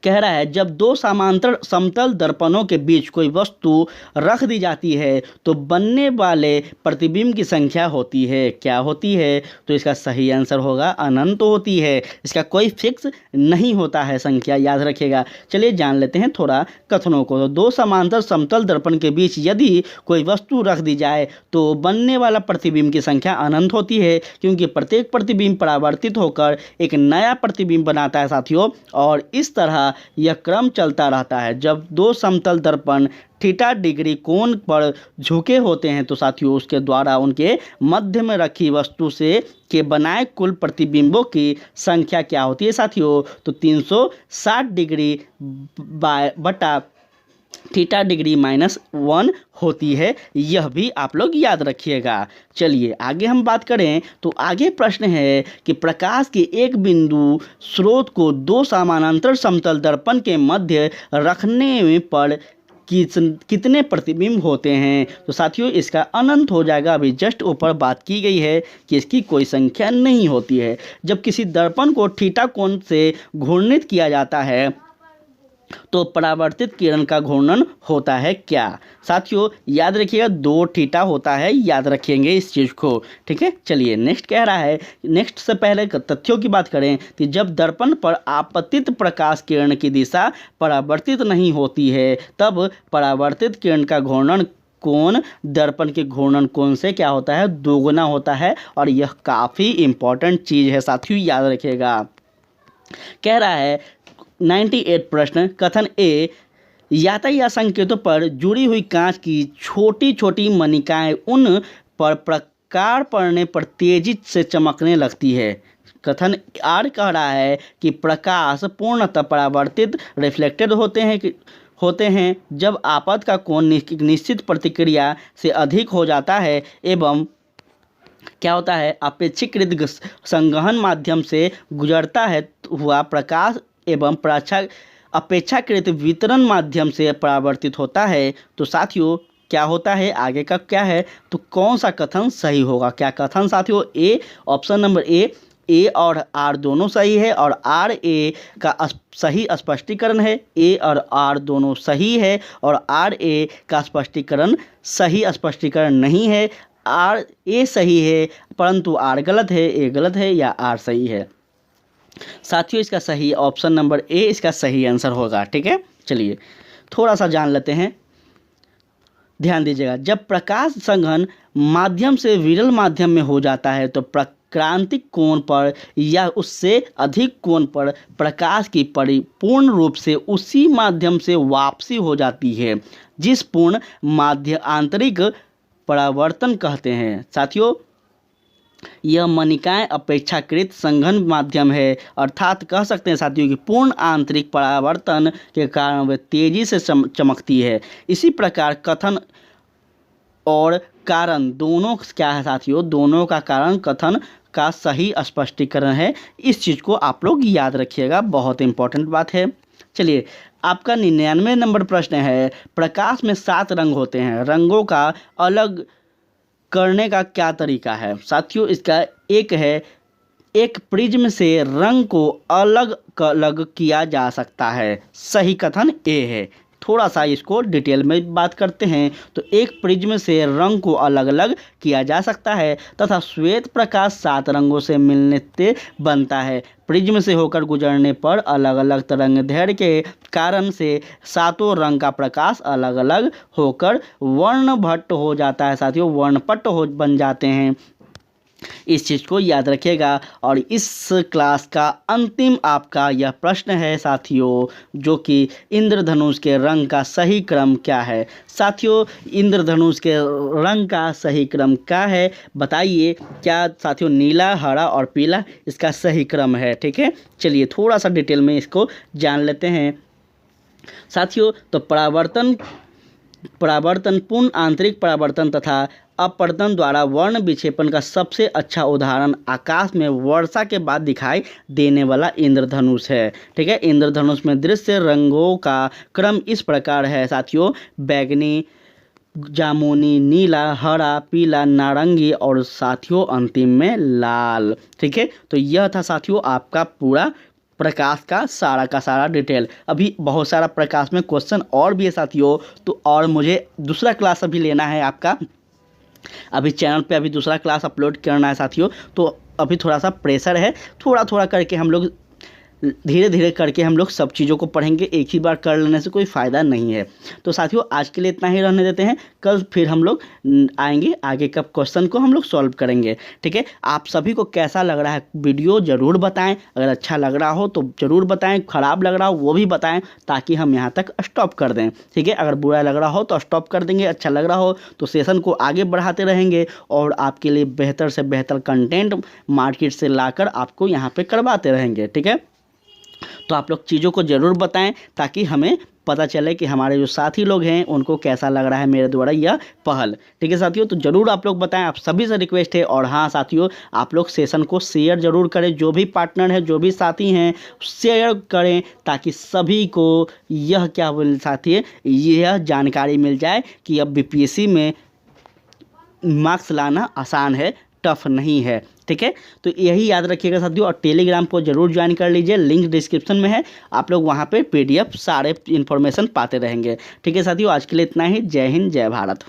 A: कह रहा है जब दो समांतर समतल दर्पणों के बीच कोई वस्तु रख दी जाती है तो बनने वाले प्रतिबिंब की संख्या होती है, क्या होती है, तो इसका सही आंसर होगा अनंत होती है। इसका कोई फिक्स नहीं होता है संख्या, याद रखिएगा। चलिए जान लेते हैं थोड़ा कथनों को। तो दो समांतर समतल दर्पण के बीच यदि कोई वस्तु रख दी जाए तो बनने वाला प्रतिबिंब की संख्या अनंत होती है, क्योंकि प्रत्येक प्रतिबिंब परावर्तित होकर एक नया प्रतिबिंब बनाता है साथियों, और इस तरह यह क्रम चलता रहता है। जब दो समतल दर्पण थीटा डिग्री कोण पर झुके होते हैं तो साथियों उसके द्वारा उनके मध्य में रखी वस्तु से के बनाए कुल प्रतिबिंबों की संख्या क्या होती है साथियों, तो 360 डिग्री बटा थीटा डिग्री -1 होती है, यह भी आप लोग याद रखिएगा। चलिए आगे हम बात करें तो आगे प्रश्न है कि प्रकाश के एक बिंदु स्रोत को दो समानांतर समतल दर्पण के मध्य रखने पर कितने प्रतिबिंब होते हैं। तो साथियों इसका अनंत हो जाएगा। अभी जस्ट ऊपर बात की गई है कि इसकी कोई संख्या नहीं होती है। जब किसी दर्पण को थीटा कोण से घूर्णित किया जाता है तो परावर्तित किरण का घूर्णन होता है क्या। साथियों याद रखिएगा 2 थीटा होता है, याद रखेंगे इस चीज़ को, ठीक है। चलिए नेक्स्ट कह रहा है, नेक्स्ट से पहले तथ्यों की बात करें कि जब दर्पण पर आपतित प्रकाश किरण की दिशा परावर्तित नहीं होती है तब परावर्तित किरण का घूर्णन कोण दर्पण के घूर्णन कोण से क्या होता है, दोगुना होता है। और यह काफ़ी इंपॉर्टेंट चीज़ है साथियों, याद रखिएगा। कह रहा है 98 प्रश्न, कथन ए, यातायात संकेतों पर जुड़ी हुई कांच की छोटी छोटी मणिकाएं उन पर प्रकाश पड़ने पर तेजी से चमकने लगती है। कथन आर कह रहा है कि प्रकाश पूर्णतः परावर्तित रिफ्लेक्टेड होते हैं जब आपत का कोण निश्चित प्रतिक्रिया से अधिक हो जाता है एवं क्या होता है, अपेक्षाकृत संवहन माध्यम से गुजरता है हुआ प्रकाश एवं अपेक्षाकृत वितरण माध्यम से परावर्तित होता है। तो साथियों क्या होता है, आगे का क्या है, तो कौन सा कथन सही होगा। क्या कथन साथियों, ए, ऑप्शन नंबर ए और आर दोनों सही है और आर ए का सही स्पष्टीकरण है। ए और आर दोनों सही है और आर ए का स्पष्टीकरण सही स्पष्टीकरण नहीं है। आर ए सही है परंतु आर गलत है, ए गलत है या आर सही है। साथियों इसका सही ऑप्शन नंबर ए इसका सही आंसर होगा, ठीक है। चलिए थोड़ा सा जान लेते हैं, ध्यान दीजिएगा। जब प्रकाश संघनन माध्यम से विरल माध्यम में हो जाता है तो क्रांतिक कोण पर या उससे अधिक कोण पर प्रकाश की परिपूर्ण रूप से उसी माध्यम से वापसी हो जाती है, जिस पूर्ण माध्य आंतरिक परावर्तन कहते हैं। साथियों यह मणिकाएं अपेक्षाकृत संघन माध्यम है, अर्थात कह सकते हैं साथियों कि पूर्ण आंतरिक परावर्तन के कारण वे तेजी से चमकती है। इसी प्रकार कथन और कारण दोनों क्या है साथियों, दोनों का कारण कथन का सही स्पष्टीकरण है। इस चीज़ को आप लोग याद रखिएगा, बहुत इंपॉर्टेंट बात है। चलिए आपका 99 नंबर प्रश्न है, प्रकाश में 7 रंग होते हैं, रंगों का अलग करने का क्या तरीका है। साथियों इसका एक है, एक प्रिज्म से रंग को अलग अलग किया जा सकता है, सही कथन ए है। थोड़ा सा इसको डिटेल में बात करते हैं तो एक प्रिज्म से रंग को अलग अलग किया जा सकता है तथा श्वेत प्रकाश 7 रंगों से मिलने से बनता है। प्रिज्म से होकर गुजरने पर अलग अलग तरंगदैर्घ्य के कारण से 7 रंग का प्रकाश अलग अलग होकर वर्णभट्ट हो जाता है। साथियों वर्णपट बन जाते हैं, इस चीज़ को याद रखिएगा। और इस क्लास का अंतिम आपका यह प्रश्न है साथियों, जो कि इंद्रधनुष के रंग का सही क्रम क्या है। साथियों इंद्रधनुष के रंग का सही क्रम क्या है बताइए। क्या साथियों नीला, हरा और पीला इसका सही क्रम है, ठीक है। चलिए थोड़ा सा डिटेल में इसको जान लेते हैं साथियों। तो परावर्तन पूर्ण आंतरिक परावर्तन तथा अपवर्तन द्वारा वर्ण विक्षेपण का सबसे अच्छा उदाहरण आकाश में वर्षा के बाद दिखाई देने वाला इंद्रधनुष है, ठीक है। इंद्रधनुष में दृश्य रंगों का क्रम इस प्रकार है साथियों, बैगनी, जामुनी, नीला, हरा, पीला, नारंगी और साथियों अंतिम में लाल, ठीक है। तो यह था साथियों आपका पूरा प्रकाश का सारा डिटेल। अभी बहुत सारा प्रकाश में क्वेश्चन और भी है साथियों, तो और मुझे दूसरा क्लास अभी लेना है आपका, अभी चैनल पे अभी दूसरा क्लास अपलोड करना है साथियों। तो अभी थोड़ा सा प्रेशर है, थोड़ा करके हम लोग धीरे धीरे करके हम लोग सब चीज़ों को पढ़ेंगे, एक ही बार कर लेने से कोई फ़ायदा नहीं है। तो साथियों आज के लिए इतना ही रहने देते हैं, कल फिर हम लोग आएंगे, आगे का क्वेश्चन को हम लोग सॉल्व करेंगे, ठीक है। आप सभी को कैसा लग रहा है वीडियो ज़रूर बताएं, अगर अच्छा लग रहा हो तो ज़रूर बताएं, ख़राब लग रहा हो वो भी बताएं ताकि हम यहाँ तक स्टॉप कर दें, ठीक है। अगर बुरा लग रहा हो तो स्टॉप कर देंगे, अच्छा लग रहा हो तो सेशन को आगे बढ़ाते रहेंगे और आपके लिए बेहतर से बेहतर कंटेंट मार्केट से लाकर आपको यहाँ पर करवाते रहेंगे, ठीक है। तो आप लोग चीज़ों को ज़रूर बताएं ताकि हमें पता चले कि हमारे जो साथी लोग हैं उनको कैसा लग रहा है मेरे द्वारा यह पहल। ठीक है साथियों, तो ज़रूर आप लोग बताएं, आप सभी से रिक्वेस्ट है। और हाँ साथियों, आप लोग सेशन को शेयर ज़रूर करें, जो भी पार्टनर है, जो भी साथी हैं, शेयर करें ताकि सभी को यह क्या बोल साथी है, यह जानकारी मिल जाए कि अब बीपीएससी में मार्क्स लाना आसान है, टफ नहीं है। ठीक है, तो यही याद रखिएगा साथियों। और टेलीग्राम को जरूर ज्वाइन कर लीजिए, लिंक डिस्क्रिप्शन में है, आप लोग वहाँ पे पीडीएफ सारे इन्फॉर्मेशन पाते रहेंगे। ठीक है साथियों, आज के लिए इतना ही। जय हिंद, जय भारत।